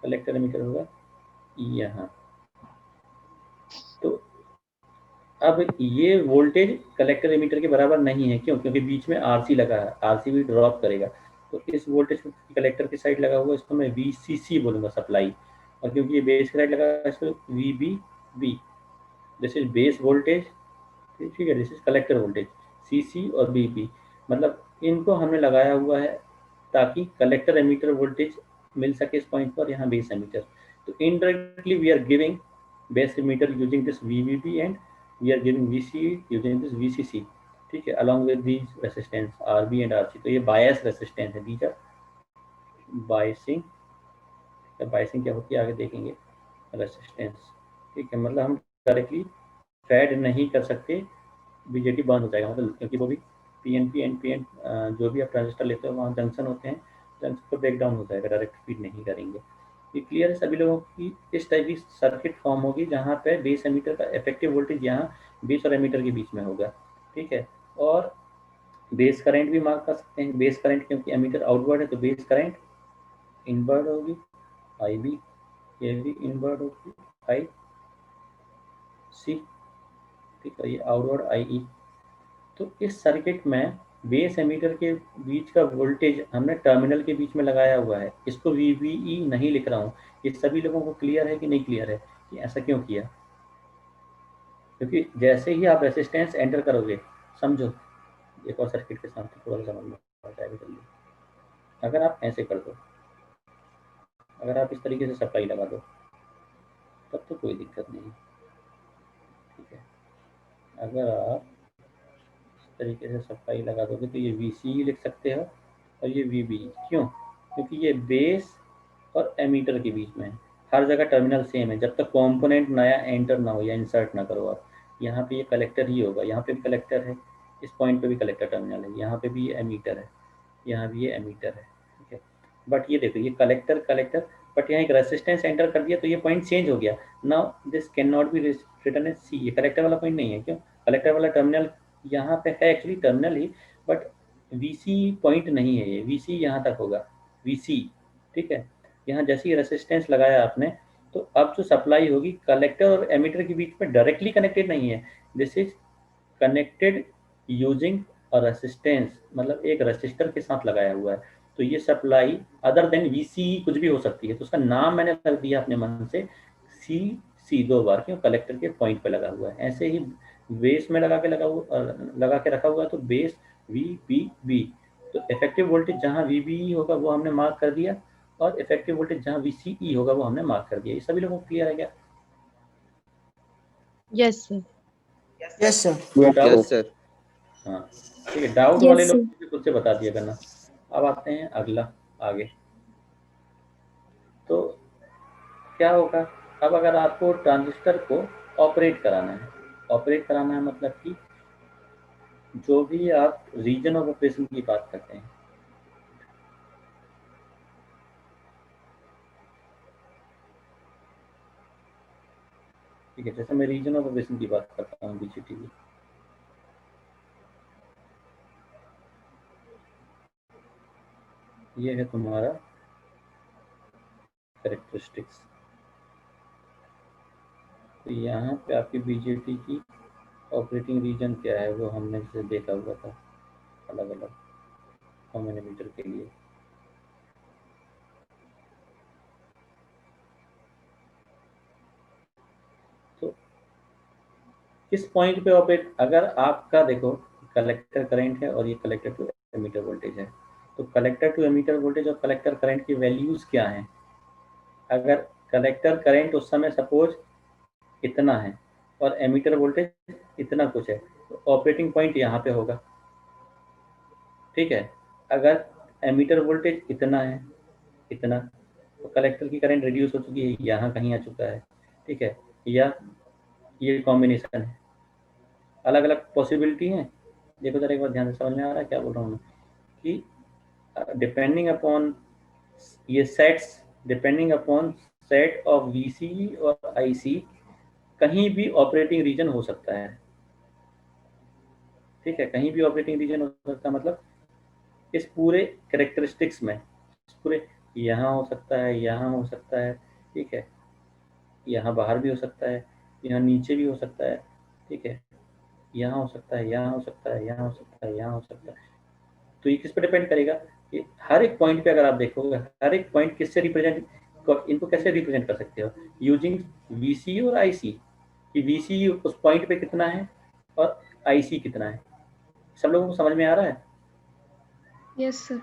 कलेक्टर एमीटर होगा यहाँ। तो अब ये वोल्टेज कलेक्टर एमीटर के बराबर नहीं है, क्यों, क्योंकि बीच में RC लगा है, RC भी ड्रॉप करेगा। तो इस वोल्टेज को कलेक्टर की साइड लगा हुआ इसको मैं VCC बोलूँगा, सप्लाई, और क्योंकि ये बेस की साइड लगा है इसको VBB, this is base voltage, ठीक है, this is collector voltage, CC और BB, मतलब इनको हमने लगाया हुआ है ताकि कलेक्टर एमीटर वोल्टेज मिल सके इस पॉइंट पर, यहाँ बेस एमीटर। तो indirectly we are giving base emitter using this VBB and we are giving VCE using this VCC, ठीक है, along with these resistance RB and RC। तो ये बायस रेसिस्टेंस है, these are बायसिंग। बायसिंग क्या होती है आगे देखेंगे, रेसिस्टेंस, ठीक है, मतलब हम डायरेक्टली फेड नहीं कर सकते, बीजेटी बंद हो जाएगा, मतलब क्योंकि वो भी PNP NPN जो भी आप ट्रांजिस्टर लेते हो वहाँ जंक्शन होते हैं, जंक्शन पर ब्रेक डाउन हो जाएगा, डायरेक्ट फीड नहीं करेंगे। ये क्लियर है सभी लोगों की, इस टाइप की सर्किट फॉर्म होगी जहाँ पे बेस एमीटर का इफेक्टिव वोल्टेज यहाँ बेस और एमीटर के बीच में होगा। ठीक है, और बेस करंट भी मार्क कर सकते हैं, बेस करंट क्योंकि एमीटर आउटवर्ड है तो बेस करंट इनवर्ड होगी IB, ये भी इनवर्ड होगी IC, ठीक है, ये आउटवर्ड IE। तो इस सर्किट में बेस एमीटर के बीच का वोल्टेज हमने टर्मिनल के बीच में लगाया हुआ है, इसको VBE नहीं लिख रहा हूँ। ये सभी लोगों को क्लियर है कि नहीं क्लियर है कि ऐसा क्यों किया, क्योंकि जैसे ही आप रेसिस्टेंस एंटर करोगे, समझो एक और सर्किट के साथ थोड़ा सा समझ में आ जाएगा जल्दी। अगर आप ऐसे कर दो, अगर आप इस तरीके से सप्लाई लगा दो तब तो कोई दिक्कत नहीं, ठीक है। अगर आप तरीके से सप्लाई लगा दोगे तो ये VCE लिख सकते हो और ये VBE, क्यों, क्योंकि ये बेस और एमीटर के बीच में है, हर जगह टर्मिनल सेम है, जब तक कंपोनेंट नया एंटर ना हो या इंसर्ट ना करो आप। यहाँ पे ये कलेक्टर ही होगा, यहाँ पे भी कलेक्टर है, इस पॉइंट पे भी कलेक्टर टर्मिनल है, यहाँ पे भी ये एमीटर है, यहाँ भी ये एमीटर है, ठीक है। बट ये देखो ये कलेक्टर, बट यहाँ एक रेसिस्टेंस एंटर कर दिया तो ये पॉइंट चेंज हो गया। Now this can not be written as C, ये कलेक्टर वाला पॉइंट नहीं है, क्यों, कलेक्टर वाला टर्मिनल यहाँ पे है एक्चुअली टर्मिनल ही, बट VC पॉइंट नहीं है, ये VC यहाँ तक होगा VC, ठीक है। यहाँ जैसे ही रेसिस्टेंस लगाया आपने तो अब जो सप्लाई होगी कलेक्टर और एमीटर के बीच में डायरेक्टली कनेक्टेड नहीं है, दिस इज कनेक्टेड यूजिंग और रेसिस्टेंस मतलब एक रजिस्टर के साथ लगाया हुआ है, तो ये सप्लाई अदर देन वीसीई कुछ भी हो सकती है, तो उसका नाम मैंने रख दिया अपने मन से सी 2 बार, क्यों? कलेक्टर के पॉइंट पे लगा हुआ है। ऐसे ही बेस में लगा के रखा हुआ है, तो बेस VBB, तो इफेक्टिव वोल्टेज जहाँ VBE होगा वो हमने मार्क कर दिया, और इफेक्टिव वोल्टेज जहाँ VCE होगा वो हमने मार्क कर दिया। ये सभी लोगों को क्लियर है क्या? Yes sir. Yes sir. कोई डाउट? Yes sir. हाँ ठीक है, डाउट Yes, वाले लोग sir. मुझे खुद से बता दिया करना। अब आते हैं अगला आगे। तो क्या होगा, अब अगर आपको ट्रांजिस्टर को ऑपरेट कराना है मतलब कि जो भी आप रीजन ऑफ ऑपरेशन की बात करते हैं, ठीक है, जैसे मैं रीजन ऑफ ऑपरेशन की बात करता हूँ बीजेटी की, ये है तुम्हारा कैरेक्टरिस्टिक्स। तो यहाँ पे आपकी बीजेटी की ऑपरेटिंग रीजन क्या है वो हमने जैसे देखा हुआ था अलग अलग कॉमन एमिटर के लिए। तो किस पॉइंट पे ऑपरेट, अगर आपका देखो कलेक्टर करंट है और ये कलेक्टर टू एमीटर वोल्टेज है, तो कलेक्टर टू एमीटर वोल्टेज और कलेक्टर करंट की वैल्यूज क्या हैं? अगर कलेक्टर करंट उस समय सपोज इतना है और एमीटर वोल्टेज इतना कुछ है, तो ऑपरेटिंग पॉइंट यहाँ पे होगा, ठीक है। अगर एमीटर वोल्टेज इतना है इतना, तो कलेक्टर की करंट रिड्यूस हो चुकी है, यहाँ कहीं आ चुका है, ठीक है। या ये कॉम्बिनेशन है, अलग अलग पॉसिबिलिटी है। देखो जरा एक बार ध्यान से, समझ में आ रहा है क्या बोल रहा हूँ मैं? कि डिपेंडिंग अपॉन ये sets, depending upon set of VCE और IC कहीं भी ऑपरेटिंग रीजन हो सकता है, ठीक है। कहीं भी ऑपरेटिंग रीजन हो सकता है, मतलब इस पूरे कैरेक्टरिस्टिक्स में, इस पूरे, यहाँ हो सकता है, यहाँ हो सकता है, ठीक है, यहाँ बाहर भी हो सकता है, यहाँ नीचे भी हो सकता है, ठीक है, यहाँ हो सकता है, यहाँ हो सकता है, यहाँ हो सकता है, यहाँ हो सकता है। तो ये किस पर डिपेंड करेगा कि हर एक पॉइंट पे अगर आप देखोगे, हर एक पॉइंट किससे रिप्रेजेंट, इनको कैसे रिप्रेजेंट कर सकते हो? यूजिंग VCE और IC, कि VCE उस पॉइंट पे कितना है और IC कितना है। सब लोगों को समझ में आ रहा है? Yes sir.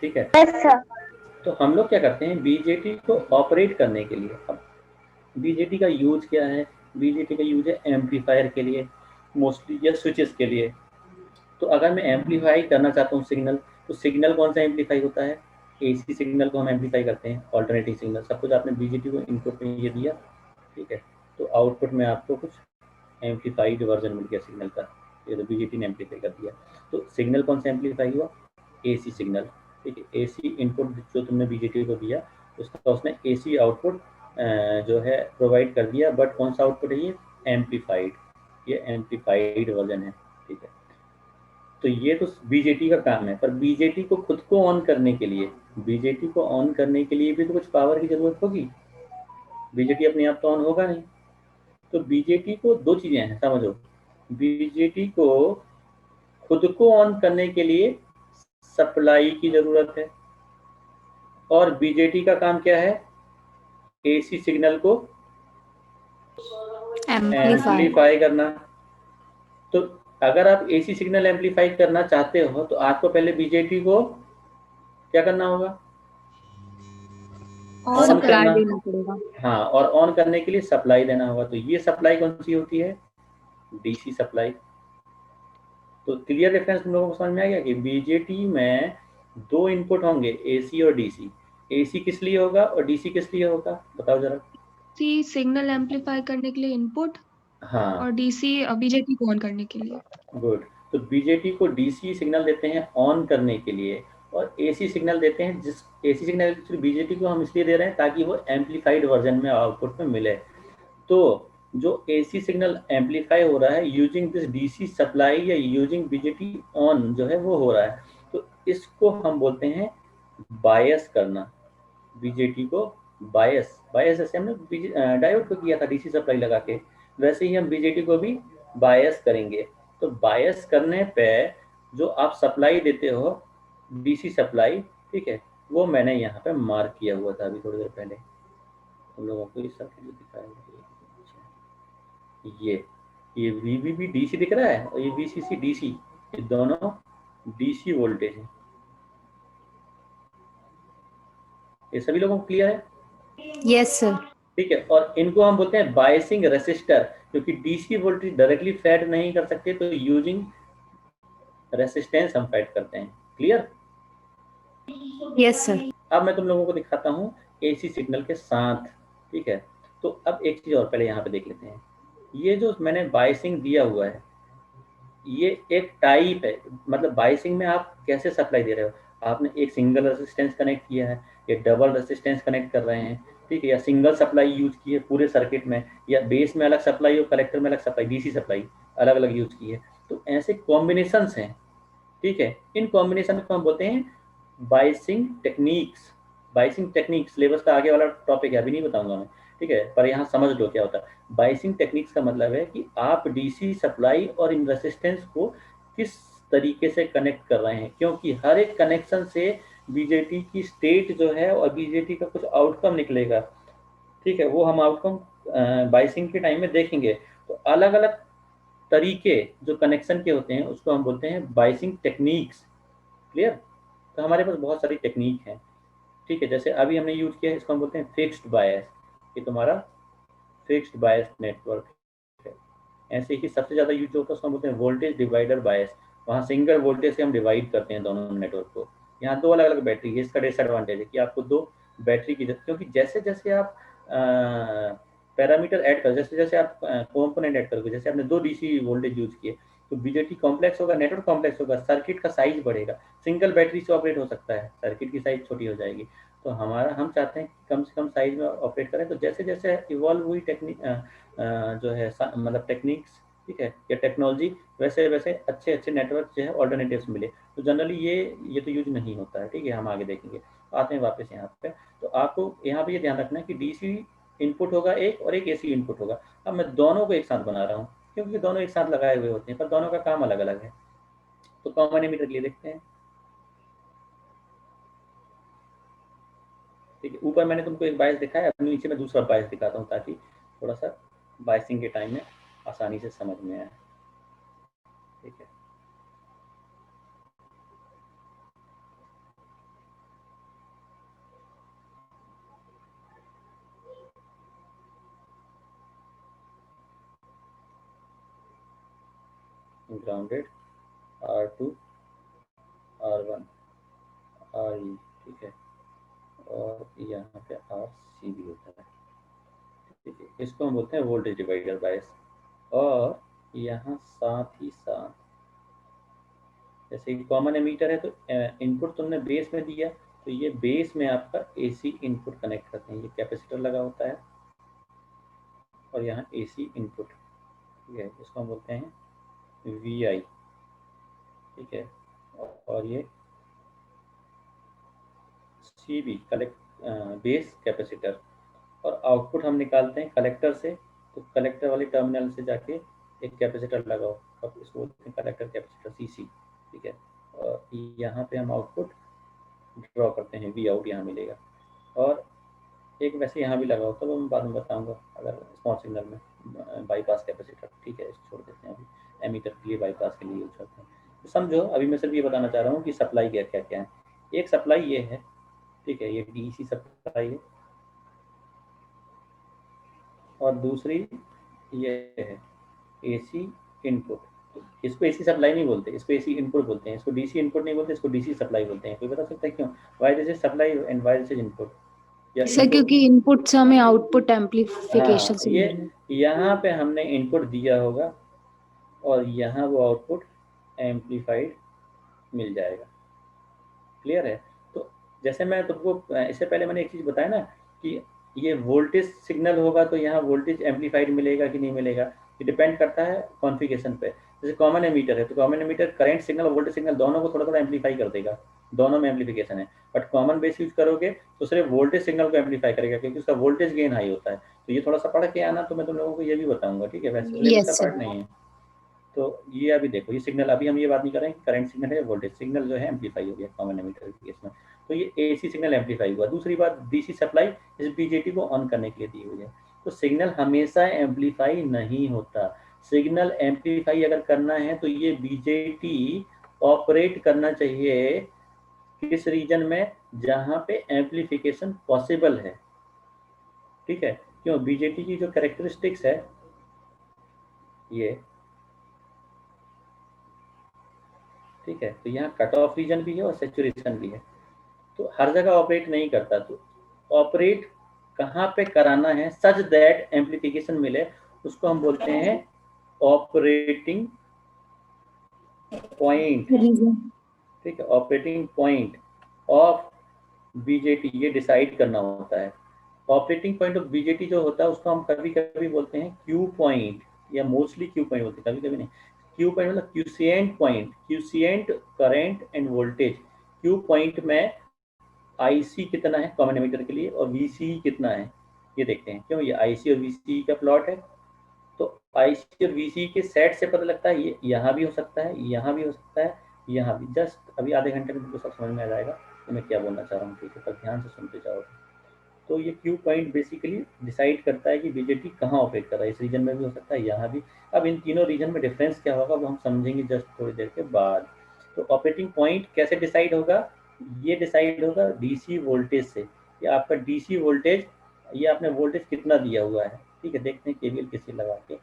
ठीक है। Yes, sir. तो हम लोग क्या करते हैं, बीजेटी को ऑपरेट करने के लिए, अब बीजेटी का यूज क्या है? बीजेटी का यूज है एम्पलीफायर के लिए मोस्टली, या स्विचेस के लिए। तो अगर मैं एम्पलीफाई करना चाहता हूँ सिग्नल, तो सिग्नल कौन सा एम्पलीफाई होता है? AC सिग्नल को हम एम्पलीफाई करते हैं, ऑल्टरनेटिंग सिग्नल। सब कुछ आपने बीजेटी को इनपुट में ये दिया, ठीक है, तो आउटपुट में आपको कुछ एम्पलीफाइड वर्जन मिल गया सिग्नल का, ये तो बीजेटी ने एम्पलीफाई कर दिया। तो सिग्नल कौन सा एम्पलीफाई हुआ? AC सिग्नल, ठीक है। AC इनपुट जो तुमने बीजेटी को दिया, उसका उसने AC आउटपुट जो है प्रोवाइड कर दिया, बट कौन सा आउटपुट है? ये एम्पलीफाइड, ये एम्पलीफाइड वर्जन है, ठीक है। तो ये तो बीजेटी का काम है, पर बीजेटी को खुद को ऑन करने के लिए, बीजेटी को ऑन करने के लिए भी तो कुछ पावर की जरूरत होगी। बीजेटी अपने आप तो ऑन होगा नहीं। तो बीजेटी को दो चीजें हैं, समझो। बीजेटी को खुद को ऑन करने के लिए सप्लाई की जरूरत है, और बीजेटी का काम क्या है? AC सिग्नल को एम्पलीफाई करना। तो अगर आप AC सिग्नल एम्पलीफाई करना चाहते हो, तो आपको पहले बीजेटी को क्या करना होगा? ऑन सप्लाई करना, देना पड़ेगा। हाँ, और ऑन करने के लिए सप्लाई देना होगा। तो ये सप्लाई कौन सी होती है? DC supply. तो क्लियर डिफरेंस तुम लोगों को समझ में आ गया कि बीजेटी में दो इनपुट होंगे, AC और DC। AC किस लिए होगा और DC किस लिए होगा, बताओ जरा। सी सिग्नल एम्पलीफाई करने के लिए इनपुट, हाँ, और डीसी बीजेटी को ऑन करने के लिए। गुड। तो बीजेटी को DC सिग्नल देते हैं ऑन करने के लिए, और AC सिग्नल देते हैं, जिस AC सिग्नल एक्चुअली बीजेटी को हम इसलिए दे रहे हैं ताकि वो एम्पलीफाइड वर्जन में आउटपुट में मिले। तो जो AC सिग्नल एम्पलीफाई हो रहा है यूजिंग दिस DC सप्लाई या यूजिंग बीजेटी ऑन जो है वो हो रहा है, तो इसको हम बोलते हैं बायस करना। बीजेटी को बायस, जैसे हमने डायोड को किया था DC सप्लाई लगा के, वैसे ही हम बीजेटी को भी बायस करेंगे। तो बायस करने पे जो आप सप्लाई देते हो डीसी सप्लाई, ठीक है, वो मैंने यहाँ पे मार्क किया हुआ था अभी थोड़ी देर पहले, तुम लोगों को ये सर्किट दिखाया ये VBB DC दिख रहा है और ये VCC DC, ये दोनों DC वोल्टेज है। ये सभी लोगों को क्लियर है? Yes sir. ठीक है, और इनको हम बोलते हैं बायसिंग रेसिस्टर, क्योंकि डीसी वोल्टेज डायरेक्टली फैड नहीं कर सकते तो यूजिंग रेसिस्टेंस हम फैड करते हैं। क्लियर? Yes sir. अब मैं तुम लोगों को दिखाता हूँ एसी सिग्नल के साथ। ठीक है, तो अब एक चीज और पहले यहाँ पे देख लेते हैं। ये जो मैंने बायसिंग दिया हुआ है ये एक टाइप है, मतलब बायसिंग में आप कैसे सप्लाई दे रहे हो, आपने एक सिंगल रेसिस्टेंस कनेक्ट किया है या डबल रेसिस्टेंस कनेक्ट कर रहे हैं, ठीक है, या सिंगल सप्लाई यूज की है पूरे सर्किट में, या बेस में अलग सप्लाई और कलेक्टर में अलग सप्लाई, डीसी सप्लाई अलग अलग यूज की है, तो ऐसे कॉम्बिनेशन हैं। ठीक है, इन कॉम्बिनेशन को हम बोलते हैं biasing techniques. Biasing technique syllabus का आगे वाला टॉपिक है, अभी नहीं बताऊंगा मैं, ठीक है, पर यहाँ समझ लो क्या होता है। बायसिंग टेक्निक्स का मतलब है कि आप डीसी सप्लाई और इन रेसिस्टेंस को किस तरीके से कनेक्ट कर रहे हैं, क्योंकि हर एक कनेक्शन से बीजेटी की स्टेट जो है और बीजेटी का कुछ आउटकम निकलेगा। ठीक है, वो हम आउटकम बायसिंग के टाइम में देखेंगे। तो अलग अलग तरीके जो कनेक्शन के होते हैं उसको हम बोलते हैं बायसिंग टेक्निक्स। क्लियर? तो हमारे पास बहुत सारी टेक्निक है। ठीक है, जैसे अभी हमने यूज किया है इसको हम बोलते हैं फिक्स्ड बायस, ये तुम्हारा फिक्स्ड बायस नेटवर्क है। ऐसे ही सबसे ज़्यादा यूज होता है उसको हम बोलते हैं वोल्टेज डिवाइडर बायस, वहाँ सिंगल वोल्टेज से हम डिवाइड करते हैं दोनों नेटवर्क को। यहाँ दो अलग अलग बैटरी है, इसका डिसएडवांटेज है कि आपको दो बैटरी की, क्योंकि जैसे जैसे आप पैरामीटर ऐड कर, जैसे जैसे आप कॉम्पोनेंट ऐड करोगे, जैसे आपने दो डीसी वोल्टेज यूज किए तो बीजेटी कॉम्प्लेक्स होगा, नेटवर्क कॉम्प्लेक्स होगा, सर्किट का साइज बढ़ेगा। सिंगल बैटरी से ऑपरेट हो सकता है, सर्किट की साइज छोटी हो जाएगी। तो हम चाहते हैं कि कम से कम साइज में ऑपरेट करें। तो जैसे जैसे इवॉल्व हुई टेक्निक जो है मतलब टेक्निक्स, ठीक है, या टेक्नोलॉजी, वैसे वैसे अच्छे अच्छे नेटवर्क जो है ऑल्टरनेटिव्स मिले। तो जनरली ये तो यूज नहीं होता है। ठीक है, हम आगे देखेंगे। आते हैं वापस यहाँ पे। तो आपको यहाँ पे ये ध्यान रखना है कि डीसी इनपुट होगा एक और एक एसी इनपुट होगा। अब मैं दोनों को एक साथ बना रहा हूँ क्योंकि दोनों एक साथ लगाए हुए होते हैं, पर दोनों का काम अलग अलग है। तो कॉमन एमिटर के लिए देखते हैं। ठीक है, ऊपर मैंने तुमको एक बायस दिखाया, अब नीचे मैं दूसरा बायस दिखाता हूँ ताकि थोड़ा सा बायसिंग के टाइम में आसानी से समझ में आए। ठीक है, ग्राउंडेड R2 R1 RE, ठीक है, और यहाँ पे RC भी होता है। ठीक है, इसको हम बोलते हैं वोल्टेज डिवाइडर बायस। और यहाँ साथ ही साथ जैसे कॉमन एमीटर है तो इनपुट तुमने बेस में दिया, तो ये बेस में आपका एसी इनपुट कनेक्ट करते हैं। ये कैपेसिटर लगा होता है और यहाँ एसी इनपुट, ठीक है, इसको हम बोलते हैं VI। ठीक है, और ये CB बेस कैपेसिटर, और आउटपुट हम निकालते हैं कलेक्टर से। तो कलेक्टर वाली टर्मिनल से जाके एक कैपेसिटर लगाओ, अब इसको बोलते हैं कलेक्टर कैपेसिटर CC। ठीक है, और यहाँ पे हम आउटपुट ड्रॉ करते हैं, V आउट यहाँ मिलेगा। और एक वैसे यहाँ भी लगाओ, तो मैं बाद में बताऊंगा अगर स्मॉल सिग्नल में बाईपास कैपेसिटर। ठीक है, इसको छोड़ देते हैं, अभी एमीटर के लिए बाईपास के लिए यूज करते हैं। तो समझो, अभी मैं सिर्फ ये बताना चाह रहा हूँ कि सप्लाई क्या क्या क्या है। एक सप्लाई ये है, ठीक है, ये DC सप्लाई है, और दूसरी ये है AC इनपुट। इसको AC सप्लाई नहीं बोलते, इसको AC इनपुट बोलते हैं। इसको DC इनपुट नहीं बोलते, इसको DC सप्लाई बोलते हैं। कोई बता सकता है क्यों? Why this is supply and why this is input? या सर क्योंकि इनपुट से हमें आउटपुट एम्पलीफिकेशन हाँ, से मिल रहा है। यहाँ पे हमने इनपुट दिया होगा और यहाँ वो आउटपुट एम्पलीफाइड मिल जाएगा। क्लियर है? तो जैसे मैं तुमको इससे पहले मैंने एक चीज़ बताया ना कि ये वोल्टेज सिग्नल होगा तो यहाँ वोल्टेज एम्पलीफाइड मिलेगा कि नहीं मिलेगा, ये डिपेंड करता है कॉन्फ़िगरेशन पे। जैसे कॉमन एमीटर है तो कॉमन एमीटर करंट सिग्नल और वोल्टेज सिग्नल दोनों को थोड़ा थोड़ा एम्पलीफाई कर देगा, दोनों में एम्पलीफिकेशन है। बट कॉमन बेस यूज करोगे तो सिर्फ वोल्टेज सिग्नल को एम्पलीफाई करेगा क्योंकि उसका वोल्टेज गेन हाई होता है। तो ये थोड़ा सा पढ़ के आना, तो मैं तुम लोगों को ये भी बताऊंगा। ठीक है, वैसे सिलेबस का यस पार्ट सर। नहीं है। तो ये अभी देखो, ये सिग्नल, अभी हम ये बात नहीं कर रहे हैं करंट सिग्नल है, वोल्टेज सिग्नल जो है एम्पलीफाई हो गया कॉमन एमिटर के केस में, तो ये एसी सिग्नल एम्पलीफाई हुआ। दूसरी बात, डीसी सप्लाई इस बीजेटी को ऑन करने के लिए दी हुई है, तो सिग्नल हमेशा एम्पलीफाई नहीं होता। सिग्नल एम्पलीफाई अगर करना है तो ये बीजेटी ऑपरेट करना चाहिए किस रीजन में, जहां पे एम्पलीफिकेशन पॉसिबल है। ठीक है, क्यों, बीजेटी की जो कैरेक्टरिस्टिक्स है ये, ठीक है, तो यहाँ कट ऑफ रीजन भी है और सेचुरेशन भी है, तो हर जगह ऑपरेट नहीं करता। तो ऑपरेट कहाँ पे कराना है सच दैट एम्पलीफिकेशन मिले, उसको हम बोलते हैं ऑपरेटिंग पॉइंट। ठीक है, ऑपरेटिंग पॉइंट ऑफ बीजेटी ये डिसाइड करना होता है। ऑपरेटिंग पॉइंट ऑफ बीजेटी जो होता है उसको हम कभी कभी बोलते हैं क्यू पॉइंट, या मोस्टली क्यू पॉइंट बोलते हैं, कभी कभी नहीं। क्यू पॉइंट मतलब quiescent point, quiescent current and voltage. Q point में आईसी कितना है कॉमन एमिटर के लिए और वीसी कितना है ये देखते हैं। क्यों, ये आईसी और वीसी का प्लॉट है, तो आईसी और वीसी के सेट से पता लगता है ये यहाँ भी हो सकता है, यहाँ भी हो सकता है, यहाँ भी। जस्ट अभी आधे घंटे में तुमको सब समझ में आ जाएगा कि मैं क्या बोलना चाह रहा हूँ, ठीक है, पर ध्यान से सुनते जाओ। तो ये क्यू पॉइंट बेसिकली डिसाइड करता है कि बीजेटी कहाँ ऑपरेट कर रहा है, इस रीजन में भी हो सकता है, यहाँ भी। अब इन तीनों रीजन में डिफरेंस क्या होगा वो हम समझेंगे जस्ट थोड़ी देर के बाद। तो ऑपरेटिंग पॉइंट कैसे डिसाइड होगा, ये डिसाइड होगा डीसी वोल्टेज से, कि आपका डीसी वोल्टेज, ये आपने वोल्टेज कितना दिया हुआ है। ठीक है, देखते हैं केवीएल किसी लगा के।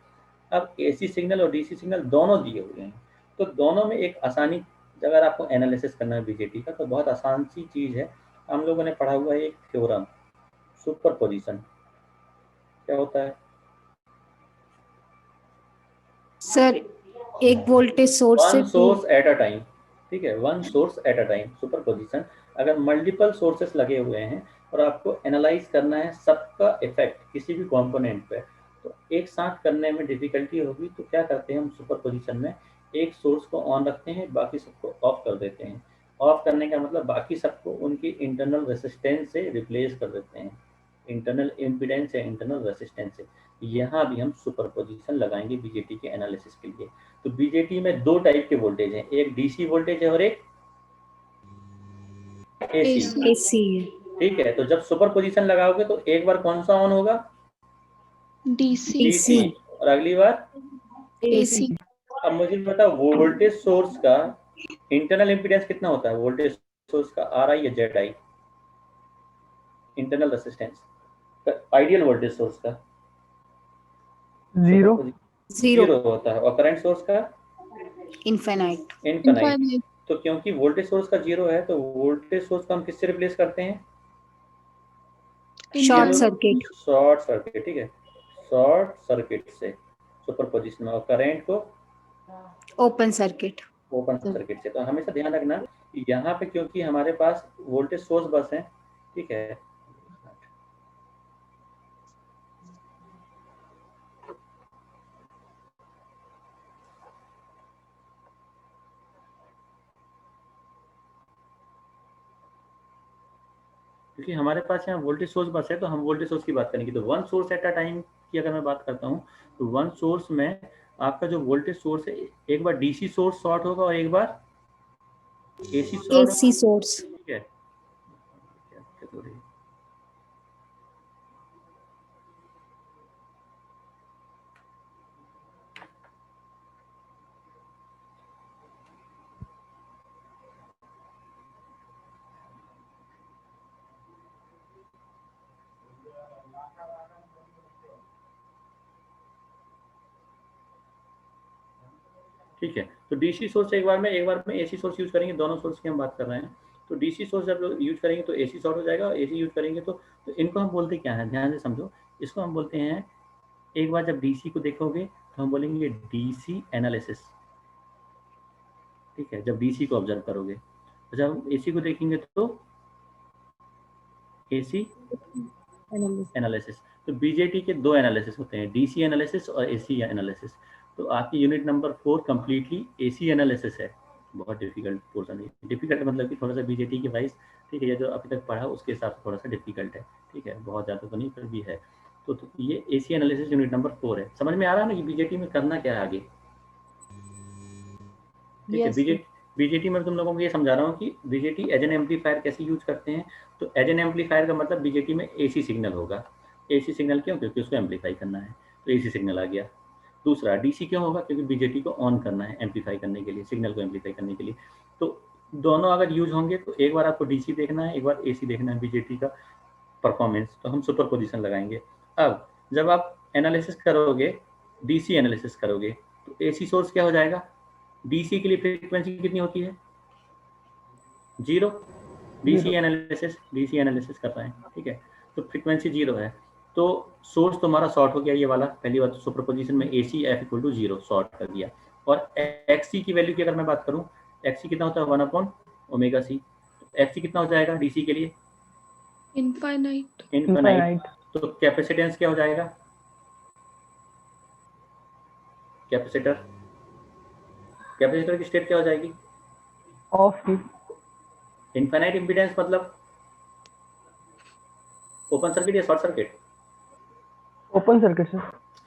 अब एसी सिग्नल और डीसी सिग्नल दोनों दिए हुए हैं, तो दोनों में एक आसानी, अगर आपको एनालिसिस करना है बीजेटी का तो बहुत आसान सी चीज़ है। हम लोगों ने पढ़ा हुआ है एक थ्योरम, सुपरपोजिशन। क्या होता है सर, एक वोल्टेज सोर्स से one source at a time. ठीक है, one source at a time, superposition. अगर मल्टीपल सोर्सेस लगे हुए हैं और आपको एनालाइज करना है सबका इफेक्ट किसी भी कंपोनेंट पे, तो एक साथ करने में डिफिकल्टी होगी, तो क्या करते हैं हम सुपरपोजिशन में, एक सोर्स को ऑन रखते हैं, बाकी सबको ऑफ कर देते हैं। ऑफ करने का मतलब बाकी सबको उनकी इंटरनल रेसिस्टेंस से रिप्लेस कर देते हैं, इंटरनल इम्पीडेंस या इंटरनल रेसिस्टेंस से। यहाँ भी हम सुपरपोजिशन लगाएंगे बीजेटी के एनालिसिस के लिए। तो बीजेटी में दो टाइप के वोल्टेज हैं, एक डीसी वोल्टेज है और एक एसी। एसी है। ठीक है, तो जब सुपरपोजिशन लगाओगे तो एक बार कौन सा ऑन होगा, डीसी डीसी, और अगली बार एसी अब मुझे बताओ वोल्टेज सोर्स का इंटरनल इम्पीडेंस कितना होता है, वोल्टेज सोर्स का आर आई या Z I, internal resistance ideal voltage source का जीरो जीरो होता है, और करंट सोर्स का इनफाइनाइट। इनफाइनाइट। तो क्योंकि वोल्टेज सोर्स का जीरो है तो वोल्टेज सोर्स को हम किससे रिप्लेस करते हैं, शॉर्ट सर्किट। Short circuit. ठीक है, शॉर्ट सर्किट से सुपरपोजिशन में, और करंट को ओपन सर्किट। ओपन सर्किट से। तो हमेशा ध्यान रखना कि यहाँ पे क्योंकि हमारे पास वोल्टेज सोर्स बस है, ठीक है, क्योंकि हमारे पास यहाँ वोल्टेज सोर्स बस है तो हम वोल्टेज सोर्स की बात करेंगे। तो one source at a time की अगर मैं बात करता हूँ तो वन सोर्स में आपका जो वोल्टेज सोर्स है, एक बार डीसी सोर्स शॉर्ट होगा और एक बार एसी शॉर्ट। AC source. ठीक है, ठीक है। तो डीसी सोर्स एक बार में एसी सोर्स यूज करेंगे, दोनों सोर्स की हम बात कर रहे हैं। तो डीसी सोर्स जब यूज करेंगे तो एसी शॉर्ट हो जाएगा, और एसी यूज करेंगे तो इनको हम बोलते क्या है, ध्यान से समझो। इसको हम बोलते हैं, एक बार जब डीसी को देखोगे तो हम बोलेंगे डीसी एनालिसिस। ठीक है, जब डीसी को ऑब्जर्व करोगे, तो जब एसी को देखेंगे तो एसी एनालिसिस। तो बीजेटी के दो एनालिसिस होते हैं, डीसी एनालिसिस और एसी एनालिसिस। तो आपकी unit number 4 completely AC analysis है। बहुत डिफिकल्ट पोर्सन है, डिफिकल्ट मतलब कि थोड़ा सा बीजेटी के वाइज, ठीक है, ये जो अभी तक पढ़ा उसके हिसाब से थोड़ा सा डिफिकल्ट है। ठीक है, बहुत ज़्यादा तो नहीं पर भी है। तो ये एसी एनालिसिस यूनिट नंबर 4 है। समझ में आ रहा है ना कि बीजेटी में करना क्या है आगे। ठीक है। Yes. बीजेटी में तुम लोगों को ये समझा रहा हूँ कि बीजेटी एज एन एम्पलीफायर कैसे यूज करते हैं। तो एज एन एम्पलीफायर का मतलब बीजेटी में एसी सिग्नल होगा। एसी सिग्नल क्यों? क्योंकि उसको एम्पलीफाई करना है, तो एसी सिग्नल आ गया। दूसरा डीसी क्यों होगा? क्योंकि बीजेटी को ऑन करना है एम्पलीफाई करने के लिए, सिग्नल को एम्पलीफाई करने के लिए। तो दोनों अगर यूज होंगे तो एक बार आपको डीसी देखना है, एक बार एसी देखना है बीजेटी का परफॉर्मेंस, तो हम सुपर पोजिशन लगाएंगे। अब जब आप एनालिसिस करोगे, डीसी एनालिसिस करोगे, तो एसी सोर्स क्या हो जाएगा? डीसी के लिए फ्रीक्वेंसी कितनी होती है? 0। डीसी एनालिसिस कर रहे हैं, ठीक है, तो फ्रीक्वेंसी 0 है। तो सोर्स तुम्हारा शॉर्ट हो गया, ये वाला पहली बात। तो सुपरपोजिशन में AC F equal to 0 short कर दिया। और एक्सी की वैल्यू की अगर मैं बात करूं, एक्सी कितना होता है? 1/ωc। एक्सी कितना हो जाएगा डीसी के लिए? इनफाइनाइट। इनफाइनाइट। तो कैपेसिटेंस क्या हो जाएगा? कैपेसिटर की स्टेट क्या हो जाएगी? ऑफ की इनफाइनाइट इम्पीडेंस मतलब ओपन सर्किट या short circuit? Open circuit sir.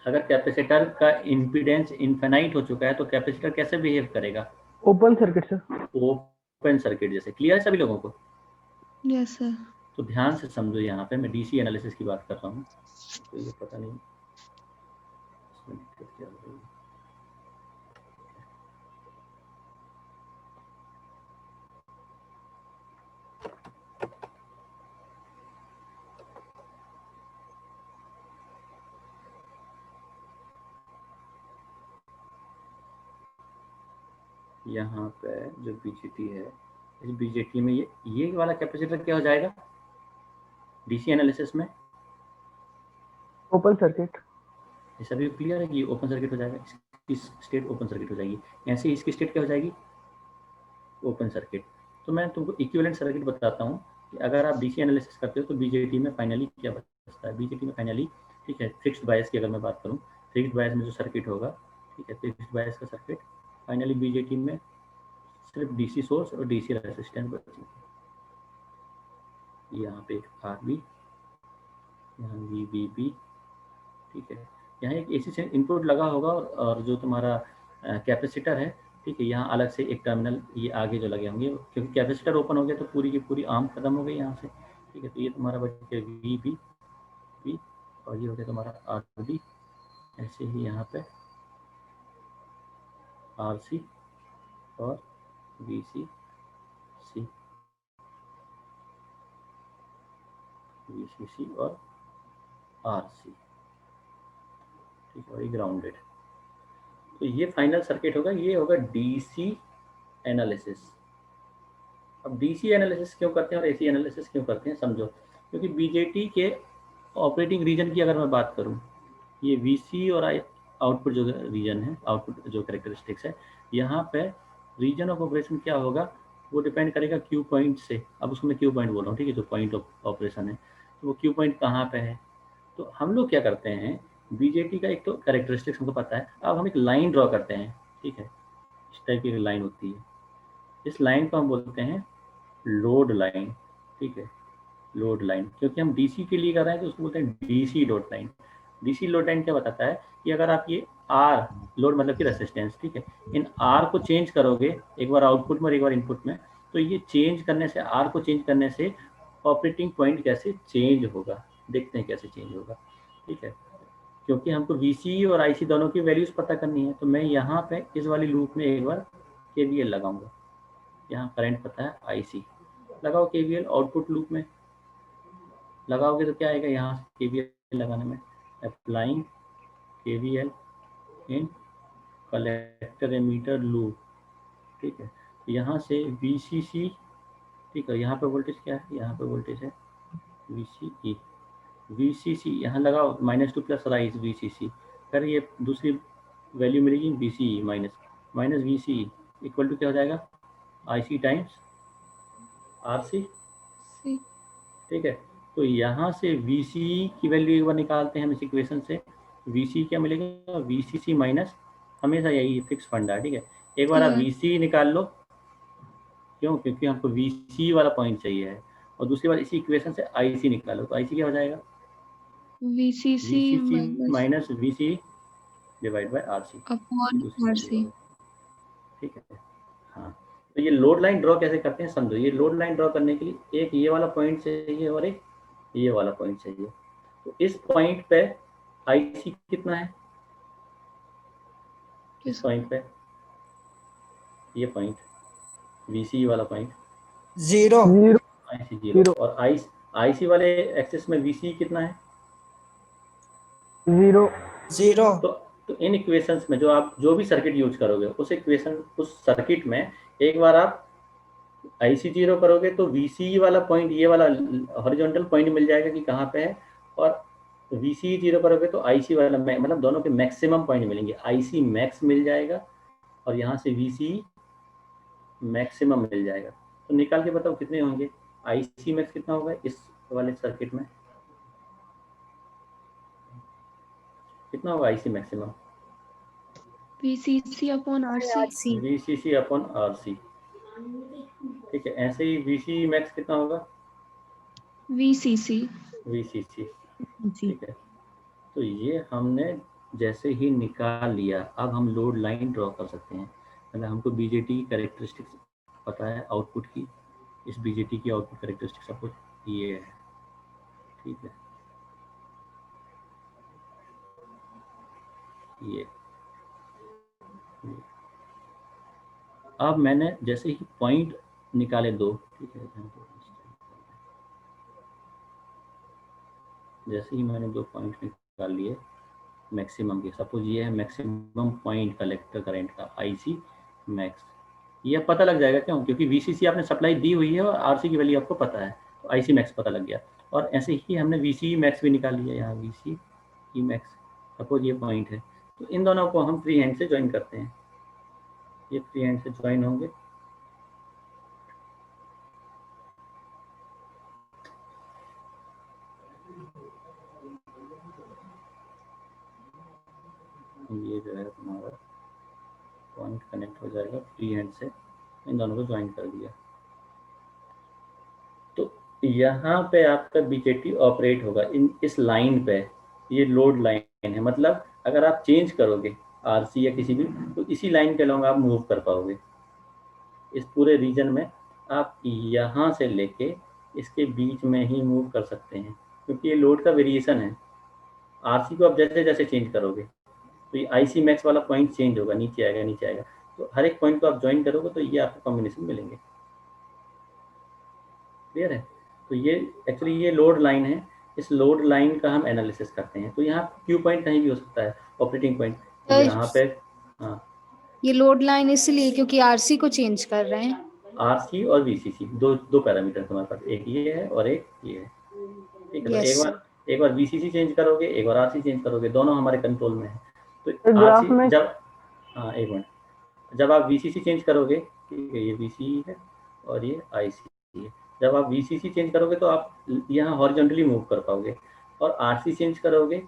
अगर कैपेसिटर का इम्पीडेंस इनफाइनाइट हो चुका है तो कैपेसिटर कैसे बिहेव करेगा? Open circuit sir. Open circuit जैसे। क्लियर है सभी लोगों को? Yes sir. तो ध्यान से समझो, यहाँ पे मैं डीसी एनालिसिस की बात कर रहा हूँ। तो ये पता नहीं इसमें दिक्कत क्या हो रही है। यहाँ पे जो बीजेटी है, इस बीजेटी में ये वाला कैपेसिटर क्या हो जाएगा डीसी एनालिसिस में? Open circuit. ये सभी क्लियर है कि ओपन सर्किट हो जाएगा, इसकी स्टेट ओपन सर्किट हो जाएगी। ऐसे इसकी स्टेट क्या हो जाएगी? Open circuit. तो मैं तुमको इक्विवेलेंट सर्किट बताता हूँ कि अगर आप डीसी एनालिसिस करते हो तो बीजेटी में फाइनली क्या बचता है। बीजेटी में फाइनली, ठीक है, फिक्स्ड बायस की अगर मैं बात करूँ, फिक्स्ड बायस में जो सर्किट होगा, ठीक है, फिक्स्ड बायस का सर्किट फाइनली बीजेटी में सिर्फ डीसी सोर्स और डीसी रेजिस्टेंस बचेगी। यहाँ पे एक आरबी, यहाँ वीबीबी, ठीक है, यहाँ एक एसी से इनपुट लगा होगा और जो तुम्हारा कैपेसिटर है, ठीक है, यहाँ अलग से एक टर्मिनल ये आगे जो लगे होंगे, क्योंकि कैपेसिटर ओपन हो गया तो पूरी की पूरी आर्म खत्म हो गई यहाँ से, ठीक है। तो ये तुम्हारा बच गया वीबी और ये हो गया तुम्हारा आरबी। ऐसे ही यहाँ पे आरसी और वीसीसी, वीसीसी और आरसी, ठीक है, और ये ग्राउंडेड। तो ये फाइनल सर्किट होगा, ये होगा डीसी एनालिसिस। अब डीसी एनालिसिस क्यों करते हैं और एसी एनालिसिस क्यों करते हैं समझो। क्योंकि बीजेटी के ऑपरेटिंग रीजन की अगर मैं बात करूं, ये वीसी और आउटपुट जो रीजन है, आउटपुट जो कैरेक्टरिस्टिक्स है, यहाँ पे रीजन ऑफ ऑपरेशन क्या होगा वो डिपेंड करेगा क्यू पॉइंट से। अब उसको मैं क्यू पॉइंट बोल रहा हूँ, ठीक है, जो पॉइंट ऑफ ऑपरेशन है, तो वो क्यू पॉइंट कहाँ पे है। तो हम लोग क्या करते हैं, बीजेटी का एक तो कैरेक्टरिस्टिक्स हमको पता है, अब हम एक लाइन ड्रॉ करते हैं, ठीक है, इस टाइप की लाइन होती है। इस लाइन को हम बोलते हैं लोड लाइन, ठीक है, लोड लाइन। क्योंकि हम डीसी के लिए कर रहे हैं तो उसको बोलते हैं DC load line. DC load line क्या बताता है कि अगर आप ये आर, लोड मतलब कि रेसिस्टेंस, ठीक है, इन आर को चेंज करोगे एक बार आउटपुट में और एक बार इनपुट में, तो ये चेंज करने से, आर को चेंज करने से ऑपरेटिंग पॉइंट कैसे चेंज होगा, देखते हैं कैसे चेंज होगा, ठीक है। क्योंकि हमको वीसी और आईसी दोनों की वैल्यूज पता करनी है, तो मैं यहाँ पे इस वाली लूप में एक बार केवीएल लगाऊंगा। यहाँ करंट पता है आईसी, लगाओ केवीएल आउटपुट लूप में लगाओगे तो क्या आएगा, यहाँ से केवीएल लगाने में अप्लाइंग केवीएल इन कलेक्टर एमीटर लूप, ठीक है। यहाँ से वीसीसी, ठीक है, यहाँ पे वोल्टेज क्या है, यहाँ पे वोल्टेज है वीसीई, वीसीसी यहाँ लगाओ -2 प्लस राइज वीसीसी, फिर ये दूसरी वैल्यू मिलेगी VCE minus VCE equal to क्या हो जाएगा, आईसी टाइम्स आरसी, ठीक है। तो यहाँ से वीसी की वैल्यू एक बार निकालते हैं हम इस इक्वेशन से, वीसी क्या मिलेगा, वीसीसी माइनस, हमेशा यही फिक्स फंडा है, ठीक है। एक बार आप वीसी निकाल लो, क्यों, क्योंकि हमको वीसी वाला पॉइंट चाहिए है, और दूसरी बार इसी इक्वेशन से आईसी निकालो, तो आईसी क्या हो जाएगा, VCC minus VC divide by RC upon RC, ठीक है। हाँ, तो ये लोड लाइन ड्रॉ कैसे करते हैं समझो। ये लोड लाइन ड्रॉ करने के लिए एक ये वाला पॉइंट चाहिए और एक ये वाला पॉइंट चाहिए। तो इस पॉइंट पे आईसी कितना है, इस पॉइंट पे ये पॉइंट वीसी वाला पॉइंट 0 आईसी 0 और आईसी वाले एक्सिस में वीसी कितना है 0 तो इन इक्वेशंस में जो भी सर्किट यूज करोगे उस सर्किट में एक बार आप आईसी 0 करोगे तो वीसी वाला पॉइंट ये वाला हॉरिजॉन्टल पॉइंट मिल जाएगा कि कहाँ पे है, और वीसी 0 करोगे तो आईसी वाला मतलब दोनों के मैक्सिमम पॉइंट मिलेंगे। आईसी मैक्स मिल जाएगा और यहाँ से वीसी मैक्सिमम मिल जाएगा। तो निकाल के बताओ कितने होंगे, आईसी मैक्स कितना होगा इस वाले सर्किट में, कितना होगा IC maximum, VCC upon RC। VCC upon RC. ठीक है, ऐसे ही वीसी मैक्स कितना होगा VCC। वीसीसी। ठीक है, तो ये हमने जैसे ही निकाल लिया, अब हम लोड लाइन ड्रॉ कर सकते हैं। मतलब हमको बीजेटी की कैरेक्टरिस्टिक्स पता है आउटपुट की, इस बीजेटी की आउटपुट कैरेक्टरिस्टिक्स आपको ये है। ठीक है, ये अब मैंने जैसे ही पॉइंट निकाले दो, ठीक है, जैसे ही मैंने 2 पॉइंट निकाल लिए मैक्सिमम के, सपोज ये है मैक्सिमम पॉइंट कलेक्टर करंट का आईसी मैक्स, ये पता लग जाएगा क्यों, क्योंकि वीसीसी आपने सप्लाई दी हुई है और आरसी की वैल्यू आपको पता है, तो आईसी मैक्स पता लग गया। और ऐसे ही हमने वीसी मैक्स भी निकाल लिया, यहाँ वीसी मैक्स सपोज ये पॉइंट है, तो इन दोनों को हम फ्री हैंड से ज्वाइन करते हैं, ये फ्री हैंड से ज्वाइन होंगे। ये जो है तुम्हारा पॉइंट कनेक्ट हो जाएगा फ्री हैंड से, इन दोनों को ज्वाइन कर दिया। तो यहाँ पे आपका बीजेटी ऑपरेट होगा इस लाइन पे, ये लोड लाइन है, मतलब अगर आप चेंज करोगे आरसी या किसी भी, तो इसी लाइन के अलॉन्ग आप मूव कर पाओगे। इस पूरे रीजन में आप यहाँ से लेके इसके बीच में ही मूव कर सकते हैं, क्योंकि ये लोड का वेरिएशन है। आरसी को आप जैसे जैसे चेंज करोगे तो ये आईसी मैक्स वाला पॉइंट चेंज होगा, नीचे आएगा नीचे आएगा, तो हर एक पॉइंट को आप ज्वाइन करोगे तो ये आपको कॉम्बिनेशन मिलेंगे। क्लियर है? तो ये एक्चुअली ये लोड लाइन है, इस लोड लाइन का हम एनालिसिस करते हैं। तो यहाँ क्यू पॉइंट कहीं भी हो सकता है, ऑपरेटिंग पॉइंट यहाँ पे। हाँ, ये लोड लाइन इसलिए क्योंकि आरसी को चेंज कर रहे हैं। आरसी और वीसीसी दो पैरामीटर तुम्हारे पास, एक ये है और एक ये है। ठीक है, तो एक बार वीसीसी चेंज करोगे, एक बार आरसी चेंज करोगे, दोनों हमारे कंट्रोल में है। तो आरसी जब एक मिनट, जब आप वीसीसी चेंज करोगे, ठीक है, ये वीसी है और ये आईसी है, जब आप वीसीसी चेंज करोगे तो आप यहाँ हॉरिजॉन्टली मूव कर पाओगे, और आरसी चेंज करोगे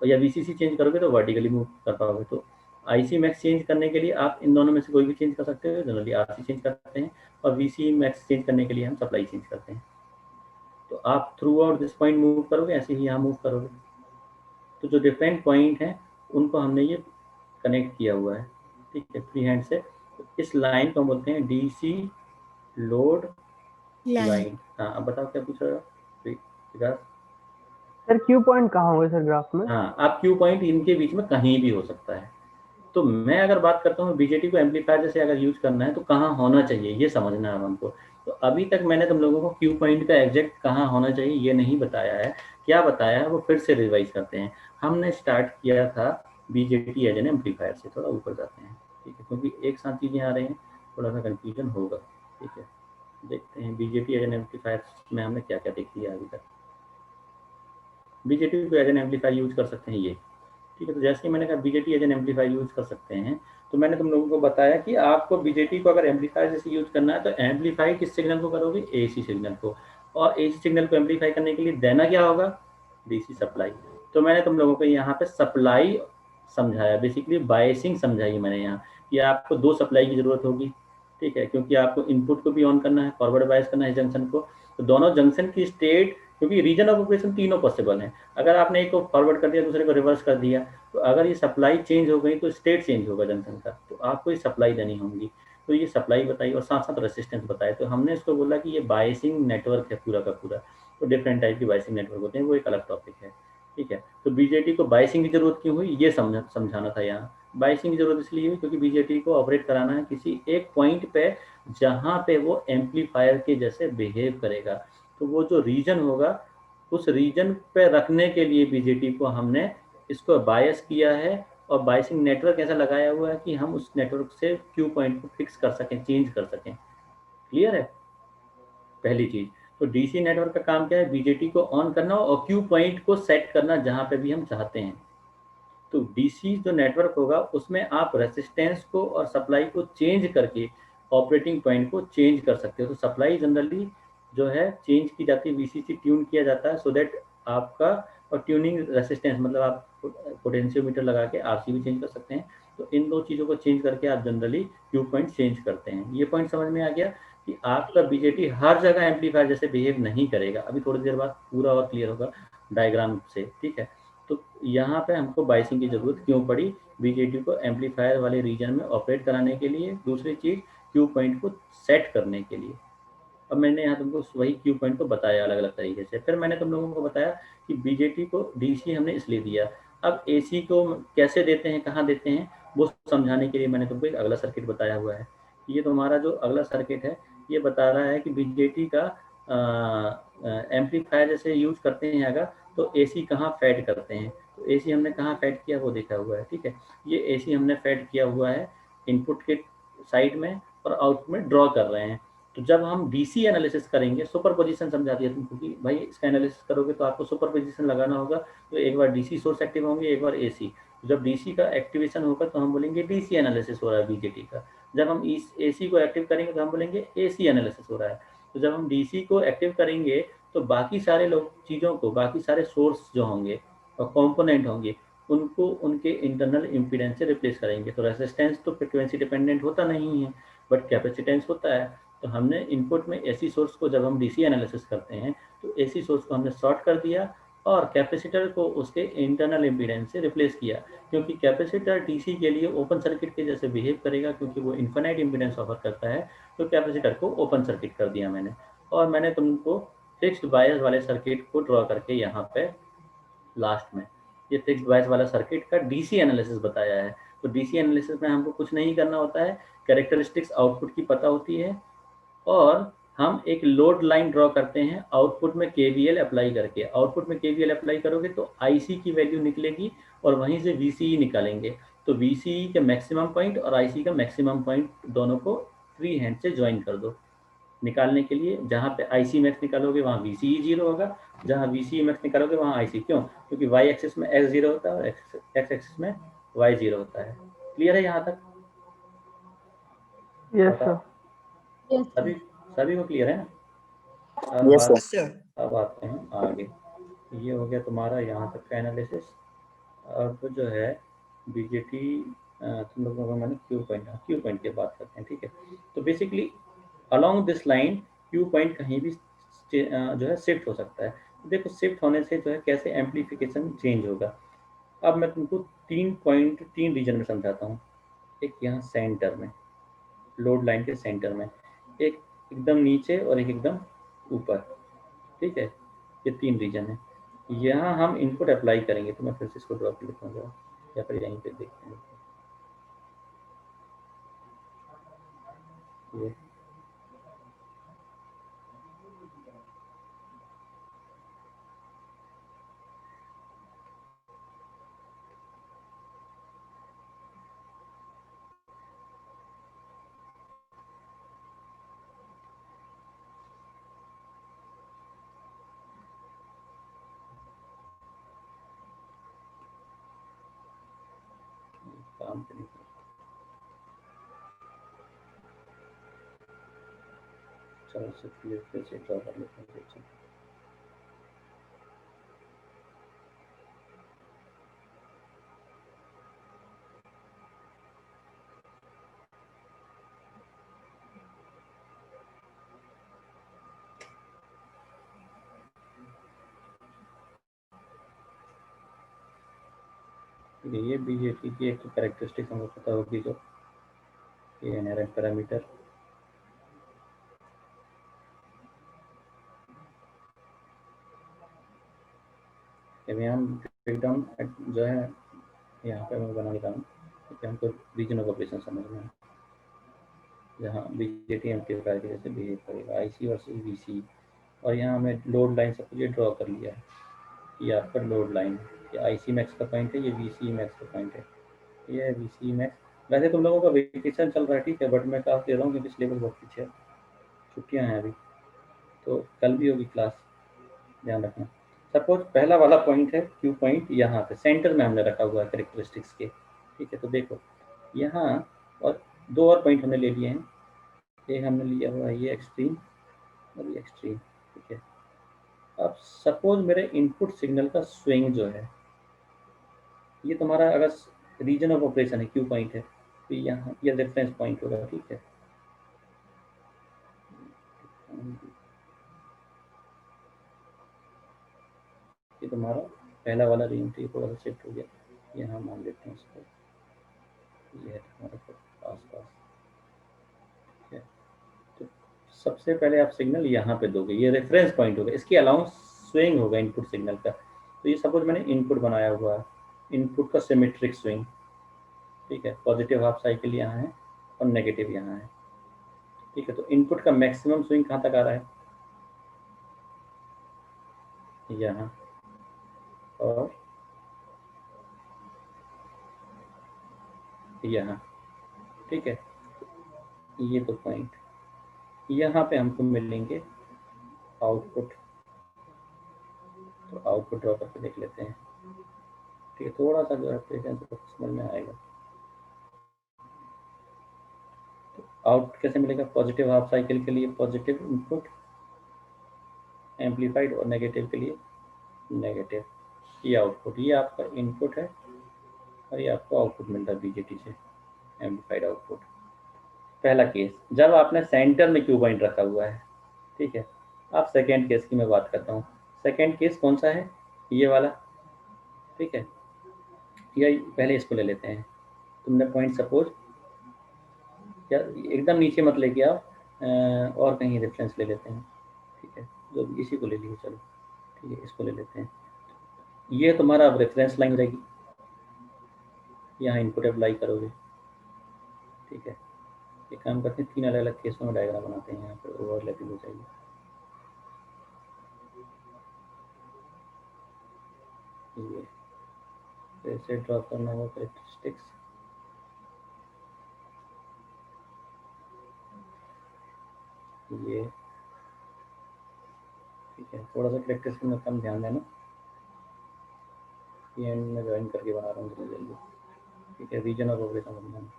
या वीसीसी चेंज करोगे तो वर्टिकली मूव कर पाओगे। तो आईसी मैक्स चेंज करने के लिए आप इन दोनों में से कोई भी चेंज कर सकते हो, जनरली आरसी चेंज करते हैं, और वीसी मैक्स चेंज करने के लिए हम सप्लाई चेंज करते हैं। तो आप through out this point move करोगे, ऐसे ही यहाँ मूव करोगे। तो जो डिफरेंट पॉइंट हैं उनको हमने ये कनेक्ट किया हुआ है, ठीक है, फ्री हैंड से। तो इस लाइन को हम बोलते हैं डीसी लोड लाइन। हाँ, अब बताओ क्या पूछ रहे हो सर? क्यू पॉइंट कहाँ होगा सर ग्राफ में? हाँ, आप क्यू पॉइंट इनके बीच में कहीं भी हो सकता है। तो मैं अगर बात करता हूँ बीजेटी को एम्पलीफायर जैसे अगर यूज करना है तो कहाँ होना चाहिए, ये समझना है हमको। तो अभी तक मैंने तुम लोगों को क्यू पॉइंट का एग्जैक्ट कहाँ होना चाहिए ये नहीं बताया है। क्या बताया है वो फिर से रिवाइज करते हैं। हमने स्टार्ट किया था बीजेटी एज एन एम्पलीफायर से, थोड़ा ऊपर जाते हैं, ठीक है, क्योंकि एक साथ चीज़ें आ रही हैं, थोड़ा सा कन्फ्यूजन होगा। ठीक है, देखते हैं बीजेटी एज एन एम्पलीफायर में हमने क्या क्या देख लिया अभी तक। बीजेटी को एज एन एम्पलीफायर यूज कर सकते हैं ये, ठीक है। तो जैसे ही मैंने कहा BJT as an amplifier use कर सकते हैं, तो मैंने तुम लोगों को बताया कि आपको बीजेटी को अगर एम्पलीफायर जैसे यूज करना है तो एम्पलीफाई किस सिग्नल को करोगे, एसी सिग्नल को, और एसी सिग्नल को एम्पलीफाई करने के लिए देना क्या होगा, डीसी सप्लाई। तो मैंने तुम लोगों को यहाँ पे सप्लाई समझाया, बेसिकली बायसिंग समझाई मैंने यहाँ कि आपको 2 सप्लाई की जरूरत होगी, ठीक है, क्योंकि आपको इनपुट को भी ऑन करना है, फॉरवर्ड बायस करना है जंक्शन को। तो दोनों जंक्शन की स्टेट, क्योंकि रीजन ऑफ ऑपरेशन तीनों पॉसिबल हैं, अगर आपने एक को फॉरवर्ड कर दिया दूसरे को रिवर्स कर दिया, तो अगर ये सप्लाई चेंज हो गई तो स्टेट चेंज होगा जंक्शन का, तो आपको ये सप्लाई देनी होगी। तो ये सप्लाई बताई और साथ साथ रेसिस्टेंस बताए। तो हमने इसको बोला कि ये बायसिंग नेटवर्क है पूरा का पूरा। तो डिफरेंट टाइप की बायसिंग नेटवर्क होते हैं, वो एक अलग टॉपिक है, ठीक है। तो बीजेटी को बायसिंग की जरूरत क्यों हुई ये समझाना था यहाँ। बायसिंग की जरूरत इसलिए हुई क्योंकि बीजेटी को ऑपरेट कराना है किसी एक पॉइंट पे जहाँ पे वो एम्पलीफायर के जैसे बिहेव करेगा। तो वो जो रीजन होगा उस रीजन पे रखने के लिए बीजेटी को हमने इसको बायस किया है, और बायसिंग नेटवर्क ऐसा लगाया हुआ है कि हम उस नेटवर्क से क्यू पॉइंट को फिक्स कर सकें, चेंज कर सकें। क्लियर है पहली चीज। तो डीसी नेटवर्क का काम क्या है, बीजेटी को ऑन करना और क्यू पॉइंट को सेट करना जहां पे भी हम चाहते हैं। तो डीसी जो नेटवर्क होगा उसमें आप रेसिस्टेंस को और सप्लाई को चेंज करके ऑपरेटिंग पॉइंट को चेंज कर सकते हो। तो सप्लाई जनरली जो है चेंज की जाती है, वीसीसी ट्यून किया जाता है, सो दैट आपका, और ट्यूनिंग रेसिस्टेंस मतलब आप पोटेंशियोमीटर लगा के आरसी भी चेंज कर सकते हैं। तो इन दो चीज़ों को चेंज करके आप जनरली क्यू पॉइंट चेंज करते हैं। ये पॉइंट समझ में आ गया कि आपका बीजेटी हर जगह एम्पलीफायर जैसे बिहेव नहीं करेगा। अभी थोड़ी देर बाद पूरा और क्लियर होगा डायग्राम से, ठीक है। तो यहाँ पे हमको बाइसिंग की जरूरत क्यों पड़ी, बीजेटी को एम्पलीफायर वाले रीजन में ऑपरेट कराने के लिए, दूसरी चीज क्यू पॉइंट को सेट करने के लिए। अब मैंने यहाँ तुमको वही क्यू पॉइंट को बताया अलग अलग तरीके से। फिर मैंने तुम लोगों को बताया कि बीजेटी को डीसी हमने इसलिए दिया। अब एसी को कैसे देते हैं, कहाँ देते हैं, वो समझाने के लिए मैंने तुमको एक अगला सर्किट बताया हुआ है। ये तुम्हारा जो अगला सर्किट है ये बता रहा है कि बीजेटी का एम्पलीफायर जैसे यूज करते हैं अगर, तो एसी कहाँ फैड करते हैं। तो एसी हमने कहाँ फैड किया वो देखा हुआ है, ठीक है। ये एसी हमने फैड किया हुआ है इनपुट के साइड में और आउटपुट में ड्रॉ कर रहे हैं। तो जब हम डीसी एनालिसिस करेंगे, सुपर पोजिशन समझा दिया तुमको कि भाई इसका एनालिसिस करोगे तो आपको सुपर पोजिशन लगाना होगा। तो एक बार डीसी सोर्स एक्टिव होंगे, एक बार एसी। जब डीसी का एक्टिवेशन होगा तो हम बोलेंगे डीसी एनालिसिस हो रहा है बीजेटी का। जब हम इस एसी को एक्टिव करेंगे तो हम बोलेंगे एसी एनालिसिस हो रहा है। तो जब हम डीसी को एक्टिव करेंगे तो बाकी सारे लोग चीज़ों को, बाकी सारे सोर्स जो होंगे और कंपोनेंट होंगे उनको उनके इंटरनल इम्पीडेंस से रिप्लेस करेंगे। तो रेजिस्टेंस तो फ्रिक्वेंसी डिपेंडेंट होता नहीं है, बट कैपेसिटेंस होता है। तो हमने इनपुट में एसी सोर्स को, जब हम डीसी एनालिसिस करते हैं तो एसी सोर्स को हमने शॉर्ट कर दिया और कैपेसिटर को उसके इंटरनल इम्पीडेंस से रिप्लेस किया। क्योंकि कैपेसिटर डीसी के लिए ओपन सर्किट के जैसे बिहेव करेगा, क्योंकि वो इन्फिनाइट इम्पीडेंस ऑफर करता है। तो कैपेसिटर को ओपन सर्किट कर दिया मैंने, और मैंने तुमको फिक्स्ड बायस वाले सर्किट को ड्रॉ करके यहाँ पे लास्ट में ये फिक्स्ड बायस वाला सर्किट का डीसी एनालिसिस बताया है। तो डीसी एनालिसिस में हमको कुछ नहीं करना होता है, कैरेक्टरिस्टिक्स आउटपुट की पता होती है और हम एक लोड लाइन ड्रॉ करते हैं आउटपुट में केवीएल अप्लाई करके। आउटपुट में केवीएल अप्लाई करोगे तो आईसी की वैल्यू निकलेगी और वहीं से वीसीई निकालेंगे। तो वीसीई के मैक्सिमम पॉइंट और आईसी का मैक्सिमम पॉइंट दोनों को फ्री हैंड से ज्वाइन कर दो। निकालने के लिए जहाँ पे आईसी मैक्स निकालोगे वहाँ वीसीई जीरो होगा, जहाँ वीसीई मैक्स निकालोगे वहाँ आईसी। क्यों? क्योंकि वाई एक्सिस में एक्स जीरो होता है और एक्स एक्सिस में वाई जीरो होता है। क्लियर है यहाँ तक? Yes sir. सभी सभी को क्लियर है ना? Yes sir. सर अब आते हैं आगे। ये हो गया तुम्हारा यहाँ तक का एनालिसिस। अब जो है बीजेटी तुम लोगों को मैंने क्यू पॉइंट की बात करते हैं, ठीक है। तो basically along this line Q point कहीं भी जो है शिफ्ट हो सकता है। देखो शिफ्ट होने से जो है कैसे एम्पलीफिकेशन चेंज होगा। अब मैं तुमको 3 रीजन में समझाता हूँ। एक यहाँ सेंटर में, लोड लाइन के सेंटर में, एक एकदम नीचे और एक एकदम ऊपर, ठीक है। ये 3 रीजन है। यहाँ हम इनपुट अप्लाई करेंगे। तो मैं फिर से इसको ड्रॉ कर लिखूंगा या फिर यहीं पे देखते हैं। ये काम पे नहीं करता। चलो इसे फिर से ड्रॉ कर लेते हैं फिर से। ये बीजेटी की एक कैरेक्टरिस्टिक हमको पता होगी, जो ये इनहेरेंट पैरामीटर, अभी हम ब्रेकडाउन जो है यहाँ पे मैं बना रहा हूँ क्योंकि हमको रीजन ऑफ ऑपरेशन समझना है, जहाँ बीजेटी एम्पलीफायर के जैसे बिहेव करेगा, आईसी वर्सेस वीसी। और यहाँ हमें लोड लाइन सब कुछ ये ड्रॉ कर लिया है, ये आपका लोड लाइन है, ये आईसी मैक्स का पॉइंट है, ये वीसी मैक्स का पॉइंट है, ये है वीसी मैक्स। वैसे तुम लोगों का वेकेशन चल रहा है, ठीक है, बट मैं क्लास दे रहा हूँ क्योंकि सिलेबस बहुत पीछे है, छुट्टियाँ हैं अभी, तो कल भी होगी क्लास, ध्यान रखना। सपोज पहला वाला पॉइंट है क्यू पॉइंट, यहाँ पे सेंटर में हमने रखा हुआ है कैरेक्टरिस्टिक्स के, ठीक है। तो देखो यहाँ और दो और पॉइंट हमने ले लिए हैं, एक हमने लिया हुआ है ये एक्सट्रीम और ये एक्सट्रीम, ठीक है। अब सपोज मेरे इनपुट सिग्नल का स्विंग जो है, ये तुम्हारा अगर रीजन ऑफ ऑपरेशन है, क्यू पॉइंट है, तो यहाँ ये रेफरेंस पॉइंट होगा, ठीक है। ये तुम्हारा पहला वाला रीजन, तो ये थोड़ा सा शिफ्ट हो गया, यहाँ मान लेते हैं इसको, ये है तुम्हारा आस पास, ठीक है। तो सबसे पहले आप सिग्नल यहाँ पे दोगे, ये रेफरेंस पॉइंट होगा, इसके अलाउंस स्विंग होगा इनपुट सिग्नल का। तो ये सपोज मैंने इनपुट बनाया हुआ है, इनपुट का सिमेट्रिक स्विंग, ठीक है। पॉजिटिव हाफ साइकिल यहाँ है और नेगेटिव यहाँ है, ठीक है। तो इनपुट का मैक्सिमम स्विंग कहाँ तक आ रहा है, यहाँ, और यहाँ, ठीक है। ये तो पॉइंट, यहाँ पे हमको मिलेंगे आउटपुट, तो आउटपुट ड्रॉ करके देख लेते हैं, ठीक है। थोड़ा सा जो है पेशेंस तो समझ में आएगा। तो आउटपुट कैसे मिलेगा, पॉजिटिव हाफ साइकिल के लिए पॉजिटिव इनपुट एम्पलीफाइड और नेगेटिव के लिए नेगेटिव, ये आउटपुट, ये आपका इनपुट है और ये आपको आउटपुट मिल रहा है बीजेटी से, एम्पलीफाइड आउटपुट। पहला केस जब आपने सेंटर में क्यू पॉइंट रखा हुआ है, ठीक है। अब सेकेंड केस की मैं बात करता हूँ। सेकेंड केस कौन सा है, ये वाला, ठीक है। या पहले इसको ले लेते हैं, तुमने पॉइंट सपोज या एकदम नीचे मत लेके आओ, और कहीं रेफरेंस ले लेते हैं, ठीक है। जो इसी को ले लिए चलो, ठीक है, इसको ले लेते हैं। ये तुम्हारा अब रेफरेंस लाइन रहेगी, यहाँ इनपुट अप्लाई करोगे, ठीक है। ये काम करते हैं, तीन अलग अलग केसों में डायग्राम बनाते हैं, यहाँ पर ओवरलैपिंग हो जाएगी। ये ऐसे ड्रॉ करना होगा कैरेक्टरिस्टिक्स, ये ठीक है। थोड़ा सा कैरेक्टरिस्टिक्स में कम ध्यान देना, ये एंड में ज्वाइन करके बना रहा हूँ जल्दी जल्दी, ठीक है। रीजन ऑफ ऑपरेशन बनाना,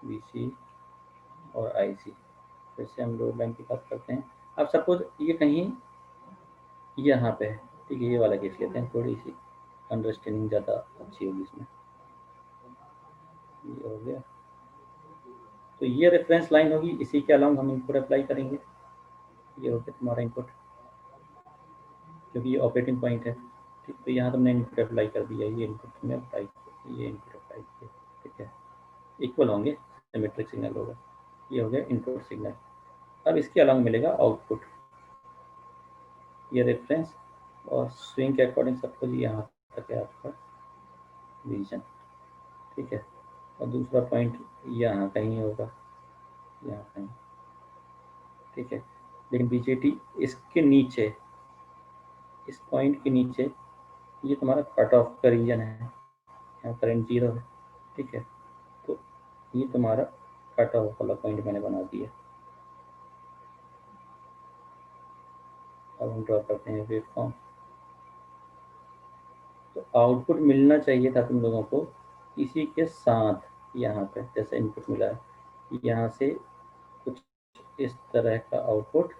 बीसी और आईसी, फिर से हम लोड लाइन की बात करते हैं। अब सपोज ये कहीं यहाँ पे है, ठीक है, ये वाला केस लेते हैं, थोड़ी सी अंडरस्टैंडिंग ज़्यादा अच्छी होगी इसमें। ये हो गया, तो ये रेफरेंस लाइन होगी, इसी के अलावा हम इनपुट अप्लाई करेंगे, ये हो गया तुम्हारा इनपुट, क्योंकि ये ऑपरेटिंग पॉइंट है, ठीक। तो यहाँ तुमने इनपुट अप्लाई कर दिया, ये इनपुट तुमने अप्लाई किया, ये इनपुट अप्लाई किया, ठीक है। इक्वल होंगे, सिमेट्रिक सिग्नल होगा, ये हो गया इनपुट सिग्नल। अब इसके अलावा मिलेगा आउटपुट, ये रेफरेंस और स्विंग के अकॉर्डिंग सब कुछ यहाँ तक है आपका रीजन, ठीक है। और दूसरा पॉइंट यहाँ कहीं होगा, यहाँ कहीं, ठीक है। लेकिन बीजेटी इसके नीचे, इस पॉइंट के नीचे, ये तुम्हारा कट ऑफ का रीजन है, यहाँ करंट 0 है, ठीक है। तो ये तुम्हारा कट ऑफ वाला पॉइंट मैंने बना दिया। अब हम ड्रॉ करते हैं वेव फॉर्म। तो आउटपुट मिलना चाहिए था तुम लोगों को इसी के साथ, यहाँ पे जैसे इनपुट मिला है, यहाँ से कुछ इस तरह का आउटपुट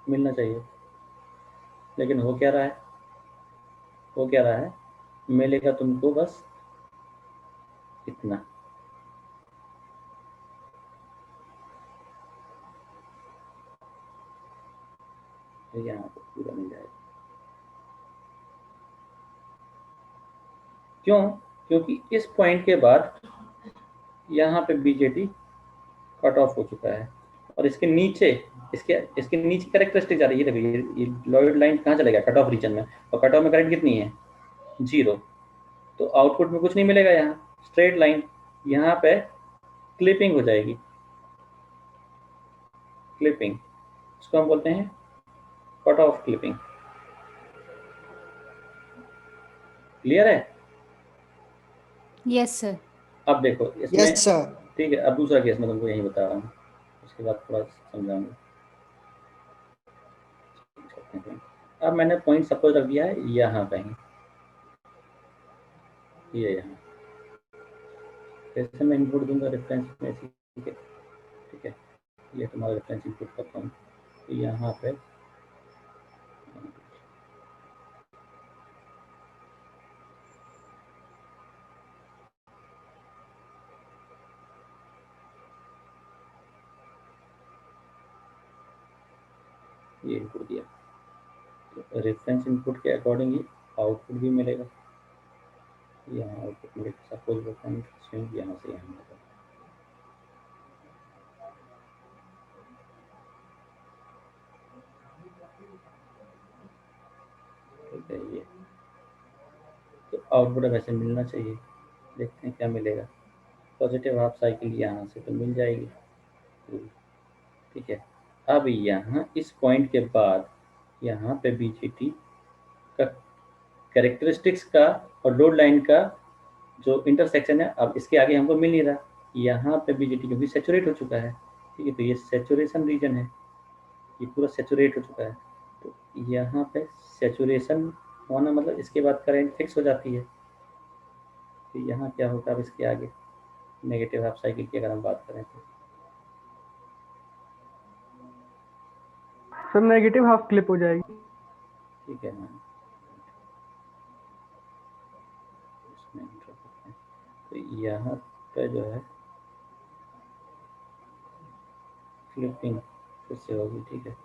मिलना चाहिए। लेकिन हो क्या रहा है, हो क्या रहा है, मिलेगा तुमको बस इतना, तो यहाँ पे पूरा मिल जाएगा। क्यों? क्योंकि इस पॉइंट के बाद यहाँ पे बीजेटी कट ऑफ हो चुका है और इसके नीचे इसके नीचे कैरेक्टरिस्टिक जा रही है। देखिए ये लॉयड लाइन कहाँ चलेगा? कट ऑफ रीजन में, और कट ऑफ में करंट कितनी है? 0। तो आउटपुट में कुछ नहीं मिलेगा, यहाँ स्ट्रेट लाइन, यहाँ पे क्लिपिंग हो जाएगी। क्लिपिंग, इसको हम बोलते हैं कट ऑफ क्लिपिंग। क्लियर है? Yes sir. अब देखो इसमें, यस सर। ठीक है, अब दूसरा केस मैं तुमको यही बता रहा हूँ, उसके बाद थोड़ा समझाऊंगा। अब मैंने पॉइंट सपोज रख दिया है यहाँ कहीं, ये यहाँ, कैसे मैं इनपुट दूंगा रेफरेंस में, ठीक है, ठीक है, ये तुम्हारा रेफरेंस इनपुट करता हूँ, तो यहाँ पे ये इनपुट दिया, तो रेफरेंस इनपुट के अकॉर्डिंग ही आउटपुट भी मिलेगा। यहाँ आउटपुट मिलेगा, सपोज वो पॉइंट स्विंग यहाँ से यहाँ होगा। ठीक है, ये तो आउटपुट अब ऐसे मिलना चाहिए। देखते हैं क्या मिलेगा। पॉजिटिव हाफ साइकिल यहाँ से तो मिल जाएगी, ठीक है। अब यहाँ इस पॉइंट के बाद यहाँ पे बीजेटी का कैरेक्टरिस्टिक्स का और लोड लाइन का जो इंटरसेक्शन है, अब इसके आगे हमको मिल नहीं रहा। यहाँ पे बीजेटी क्योंकि सेचुरेट हो चुका है, ठीक है, तो ये सेचुरेशन रीजन है, ये पूरा सेचुरेट हो चुका है। तो यहाँ पे सेचुरेशन होना मतलब इसके बाद करंट फिक्स हो जाती है। तो यहाँ क्या होगा अब इसके आगे नेगेटिव हाफ साइकिल की अगर हम बात करें तो सर नेगेटिव हाफ क्लिप हो जाएगी। ठीक है ना, इसमें तो यहाँ पे जो है क्लिपिंग फिर से होगी, ठीक है,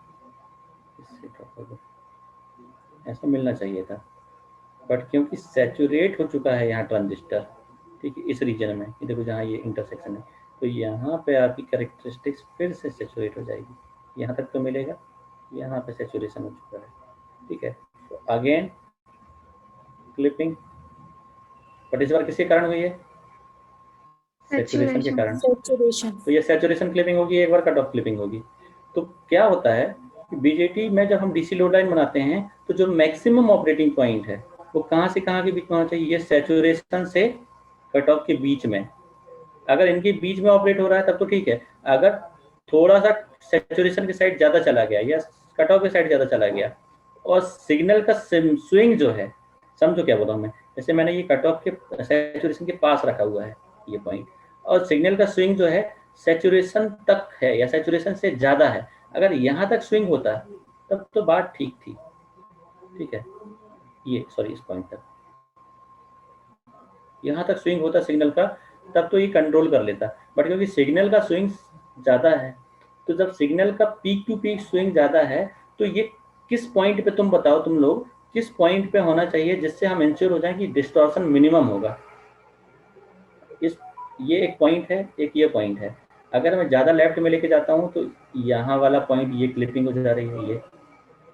इससे ड्रॉप होगा, ऐसा मिलना चाहिए था, बट क्योंकि सैचुरेट हो चुका है यहाँ ट्रांजिस्टर, ठीक है, इस रीजन में, देखो जहाँ ये इंटरसेक्शन है, तो यहाँ पे आपकी कैरेक्टरिस्टिक्स फिर से सैचुरेट हो जाएगी। यहाँ तक तो मिलेगा, यहाँ पे सैचुरेशन हो चुका है, ठीक है। तो अगेन क्लिपिंग, बट इस बार किसके कारण हुई है? सैचुरेशन के कारण। तो ये सैचुरेशन क्लिपिंग होगी, एक बार कट ऑफ क्लिपिंग होगी। तो क्या होता है कि बीजेटी में जब हम डीसी लोड लाइन बनाते हैं तो जो मैक्सिमम ऑपरेटिंग पॉइंट है वो कहाँ से कहाँ के बीच में होना चाहिए? ये सैचुरेशन से कट ऑफ के बीच में। अगर इनके बीच में ऑपरेट हो रहा है तब तो ठीक है, अगर थोड़ा सा सैचुरेशन की साइड ज़्यादा चला गया या कट ऑफ की साइड ज़्यादा चला गया और सिग्नल का स्विंग जो है, समझो क्या बोला मैं, जैसे मैंने ये कट ऑफ के सैचुरेशन के पास रखा हुआ है ये पॉइंट, और सिग्नल का स्विंग जो है सैचुरेशन तक है या सैचुरेशन से ज़्यादा है, अगर यहाँ तक स्विंग होता तब तो बात ठीक थी, ठीक है, ये सॉरी इस पॉइंट तक यहाँ तक स्विंग होता सिग्नल का तब तो ये कंट्रोल कर लेता, बट क्योंकि सिग्नल का स्विंग ज़्यादा है, तो जब सिग्नल का पीक टू पीक स्विंग ज़्यादा है तो ये किस पॉइंट पे, तुम बताओ तुम लोग किस पॉइंट पे होना चाहिए जिससे हम इंश्योर हो जाए कि डिस्टॉर्शन मिनिमम होगा? ये एक पॉइंट है, एक ये पॉइंट है। अगर मैं ज़्यादा लेफ्ट में लेके जाता हूँ तो यहाँ वाला पॉइंट ये क्लिपिंग हो जा रही है ये।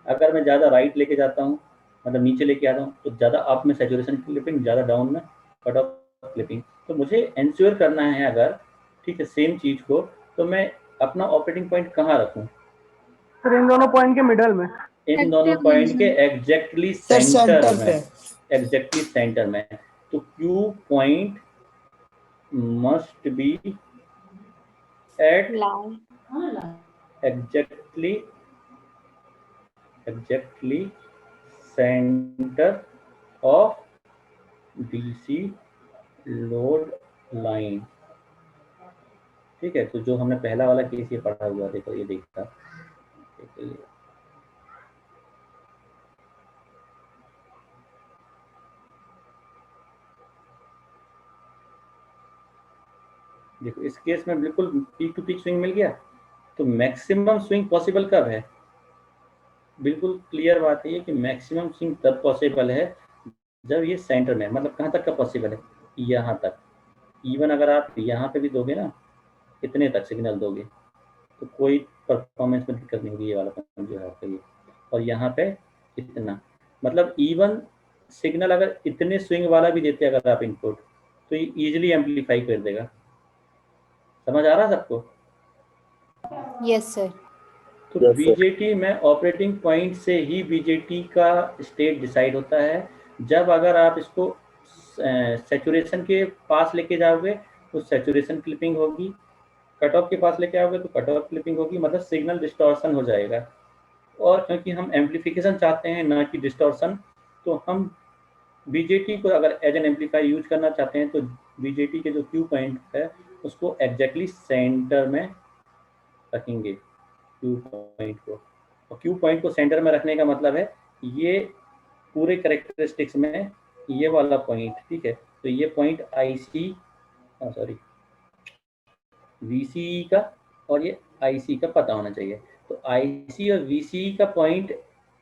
अगर मैं ज़्यादा राइट लेके जाता हूँ, मतलब नीचे लेके आता हूँ, तो ज़्यादा अप में सैचुरेशन क्लिपिंग, ज़्यादा डाउन में कट ऑफ क्लिपिंग। तो मुझे इंश्योर करना है अगर, ठीक है, सेम चीज़ को, तो मैं अपना ऑपरेटिंग पॉइंट कहाँ रखूँ? सर इन दोनों पॉइंट के मिडल में। इन दोनों पॉइंट के एग्जैक्टली सेंटर में, एग्जैक्टली सेंटर में। तो Q point must be at exactly center of DC load line, ठीक है। तो जो हमने पहला वाला केस ये पढ़ा हुआ, देखो ये देखता, देखो इस केस में बिल्कुल पीक टू पीक स्विंग मिल गया। तो मैक्सिमम स्विंग पॉसिबल कब है? बिल्कुल क्लियर बात है कि मैक्सिमम स्विंग तब पॉसिबल है जब ये सेंटर में, मतलब कहाँ तक का पॉसिबल है, यहाँ तक। इवन अगर आप यहाँ पे भी दोगे ना, इतने तक सिग्नल दोगे तो कोई परफॉर्मेंस में दिक्कत नहीं होगी, ये वाला पॉइंट जो है आपका ये। और यहाँ पे इतना, मतलब इवन सिग्नल अगर इतने स्विंग वाला भी देते अगर आप इनपुट, तो ये ईजिली एम्पलीफाई कर देगा। समझ आ रहा है सबको? Yes sir. तो Yes, sir. बीजेटी में ऑपरेटिंग पॉइंट से ही बीजेटी का स्टेट डिसाइड होता है। जब अगर आप इसको सैचुरेशन के पास लेके जाओगे तो सैचुरेशन क्लिपिंग होगी, कट ऑफ के पास लेके आओगे तो कट ऑफ क्लिपिंग होगी, मतलब सिग्नल डिस्टॉर्शन हो जाएगा। और क्योंकि हम एम्पलीफिकेशन चाहते हैं ना कि डिस्टॉर्शन, तो हम बीजेटी को अगर एज एन एम्पलीफायर यूज करना चाहते हैं तो बीजेटी के जो क्यू पॉइंट है उसको एग्जैक्टली सेंटर में रखेंगे, क्यू पॉइंट को। और क्यू पॉइंट को सेंटर में रखने का मतलब है ये पूरे करेक्टरिस्टिक्स में ये वाला पॉइंट, ठीक है। तो ये पॉइंट आईसी, सॉरी वीसी का और ये आईसी का पता होना चाहिए। तो आईसी और वीसी का पॉइंट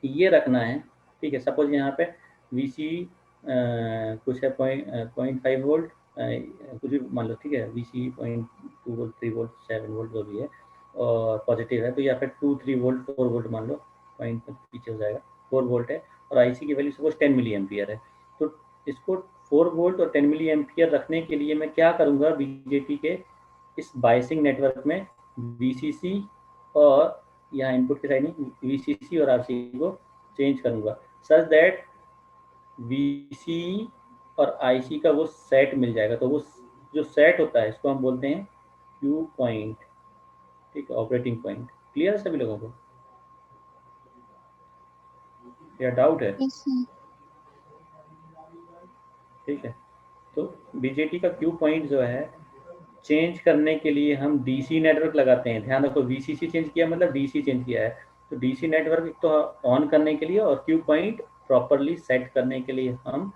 ये रखना है, ठीक है। सपोज यहाँ पे वीसी कुछ है 0.5 वोल्ट, कुछ भी मान लो, ठीक है। वीसी 0.2 वोल्ट, 3 वोल्ट, 7 वोल्ट जो भी है और पॉजिटिव है, तो या फिर 2, 3 वोल्ट, 4 वोल्ट मान लो, पॉइंट पीछे हो जाएगा, 4 वोल्ट है। और आईसी की वैल्यू सपोज 10 मिली एम्पियर है। तो इसको 4 वोल्ट और 10 मिली एम्पियर रखने के लिए मैं क्या करूँगा, बीजेटी के इस बायसिंग नेटवर्क में वीसीसी और यहाँ इनपुट के साइड में वीसीसी और आरसी को चेंज करूँगा सच दैट वीसी और आईसी का वो सेट मिल जाएगा। तो वो जो सेट होता है इसको हम बोलते हैं क्यू पॉइंट, ठीक है, ऑपरेटिंग पॉइंट। क्लियर है सभी लोगों को या डाउट है? Yes, sir. ठीक है। तो बीजेटी का क्यू पॉइंट जो है चेंज करने के लिए हम डीसी नेटवर्क लगाते हैं। ध्यान रखो, वीसीसी चेंज किया मतलब डीसी चेंज किया है। तो डीसी नेटवर्क तो ऑन करने के लिए और क्यू पॉइंट प्रॉपरली सेट करने के लिए हम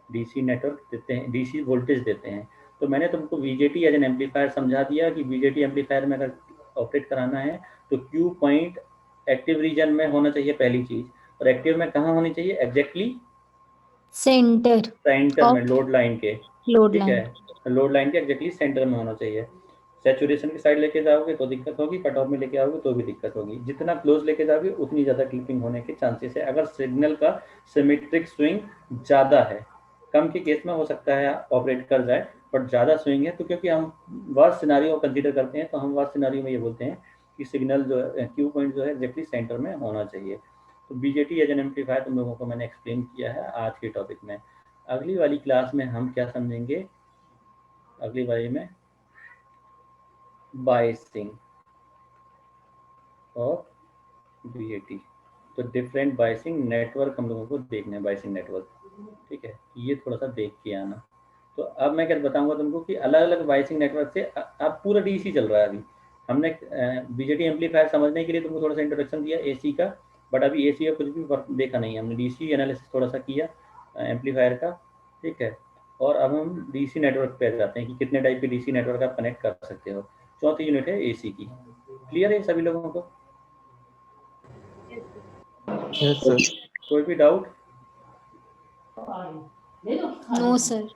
डीसी नेटवर्क देते हैं, डीसी वोल्टेज देते हैं। तो मैंने तुमको बीजेटी एज एन एम्पलीफायर समझा दिया कि बीजेटी एम्पलीफायर में अगर ऑपरेट कराना है तो क्यू पॉइंट एक्टिव रीजन में होना चाहिए पहली चीज। और एक्टिव में कहाँ होनी चाहिए? एग्जैक्टली सेंटर सेंटर में, ऑफ लोड लाइन के, लोड ठीक लाइन। है, लोड लाइन के एग्जैक्टली सेंटर में होना चाहिए। सैचुरेशन की साइड लेके जाओगे तो दिक्कत होगी, कट ऑफ में लेके आओगे तो भी दिक्कत होगी। जितना क्लोज लेके जाओगे उतनी ज़्यादा क्लिपिंग होने के चांसेस है, अगर सिग्नल का सिमेट्रिक स्विंग ज़्यादा है। कम के केस में हो सकता है ऑपरेट कर जाए, बट ज़्यादा स्विंग है तो क्योंकि हम वर्स्ट सिनारियो कंसीडर करते हैं, तो हम वर्स्ट सिनारियो में ये बोलते हैं कि सिग्नल जो है, क्यू पॉइंट जो है एग्जैक्टली सेंटर में होना चाहिए। तो बीजेटी एज एन एम्पलीफायर तुम लोगों को मैंने एक्सप्लेन किया है आज के टॉपिक में। अगली वाली क्लास में हम क्या समझेंगे? अगली वाली में बायसिंग और बीजेटी। तो डिफरेंट बायसिंग नेटवर्क हम लोगों को देखने हैं, बायसिंग नेटवर्क, ठीक है। ये थोड़ा सा देख के आना। तो अब मैं क्या बताऊंगा तुमको कि अलग अलग बायसिंग नेटवर्क से अब पूरा डीसी चल रहा है। अभी हमने बीजेटी एम्पलीफायर समझने के लिए तुमको थोड़ा सा इंट्रोडक्शन दिया एसी का, बट अभी एसी का कुछ भी देखा नहीं है हमने। डीसी एनालिसिस थोड़ा सा किया एम्पलीफायर का, ठीक है। और अब हम डीसी नेटवर्क पे जाते हैं कि कितने टाइप के डीसी नेटवर्क आप कनेक्ट कर सकते हो। चौथी यूनिट है एसी की। क्लियर है सभी लोगों को? Yes sir. कोई भी डाउट? No sir.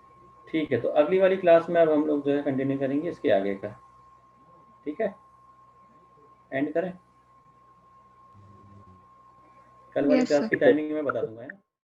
ठीक है, तो अगली वाली क्लास में अब हम लोग जो है कंटिन्यू करेंगे इसके आगे का, ठीक है। एंड करें, कल वाली Yes, क्लास sir. की टाइमिंग मैं बता दूंगा है।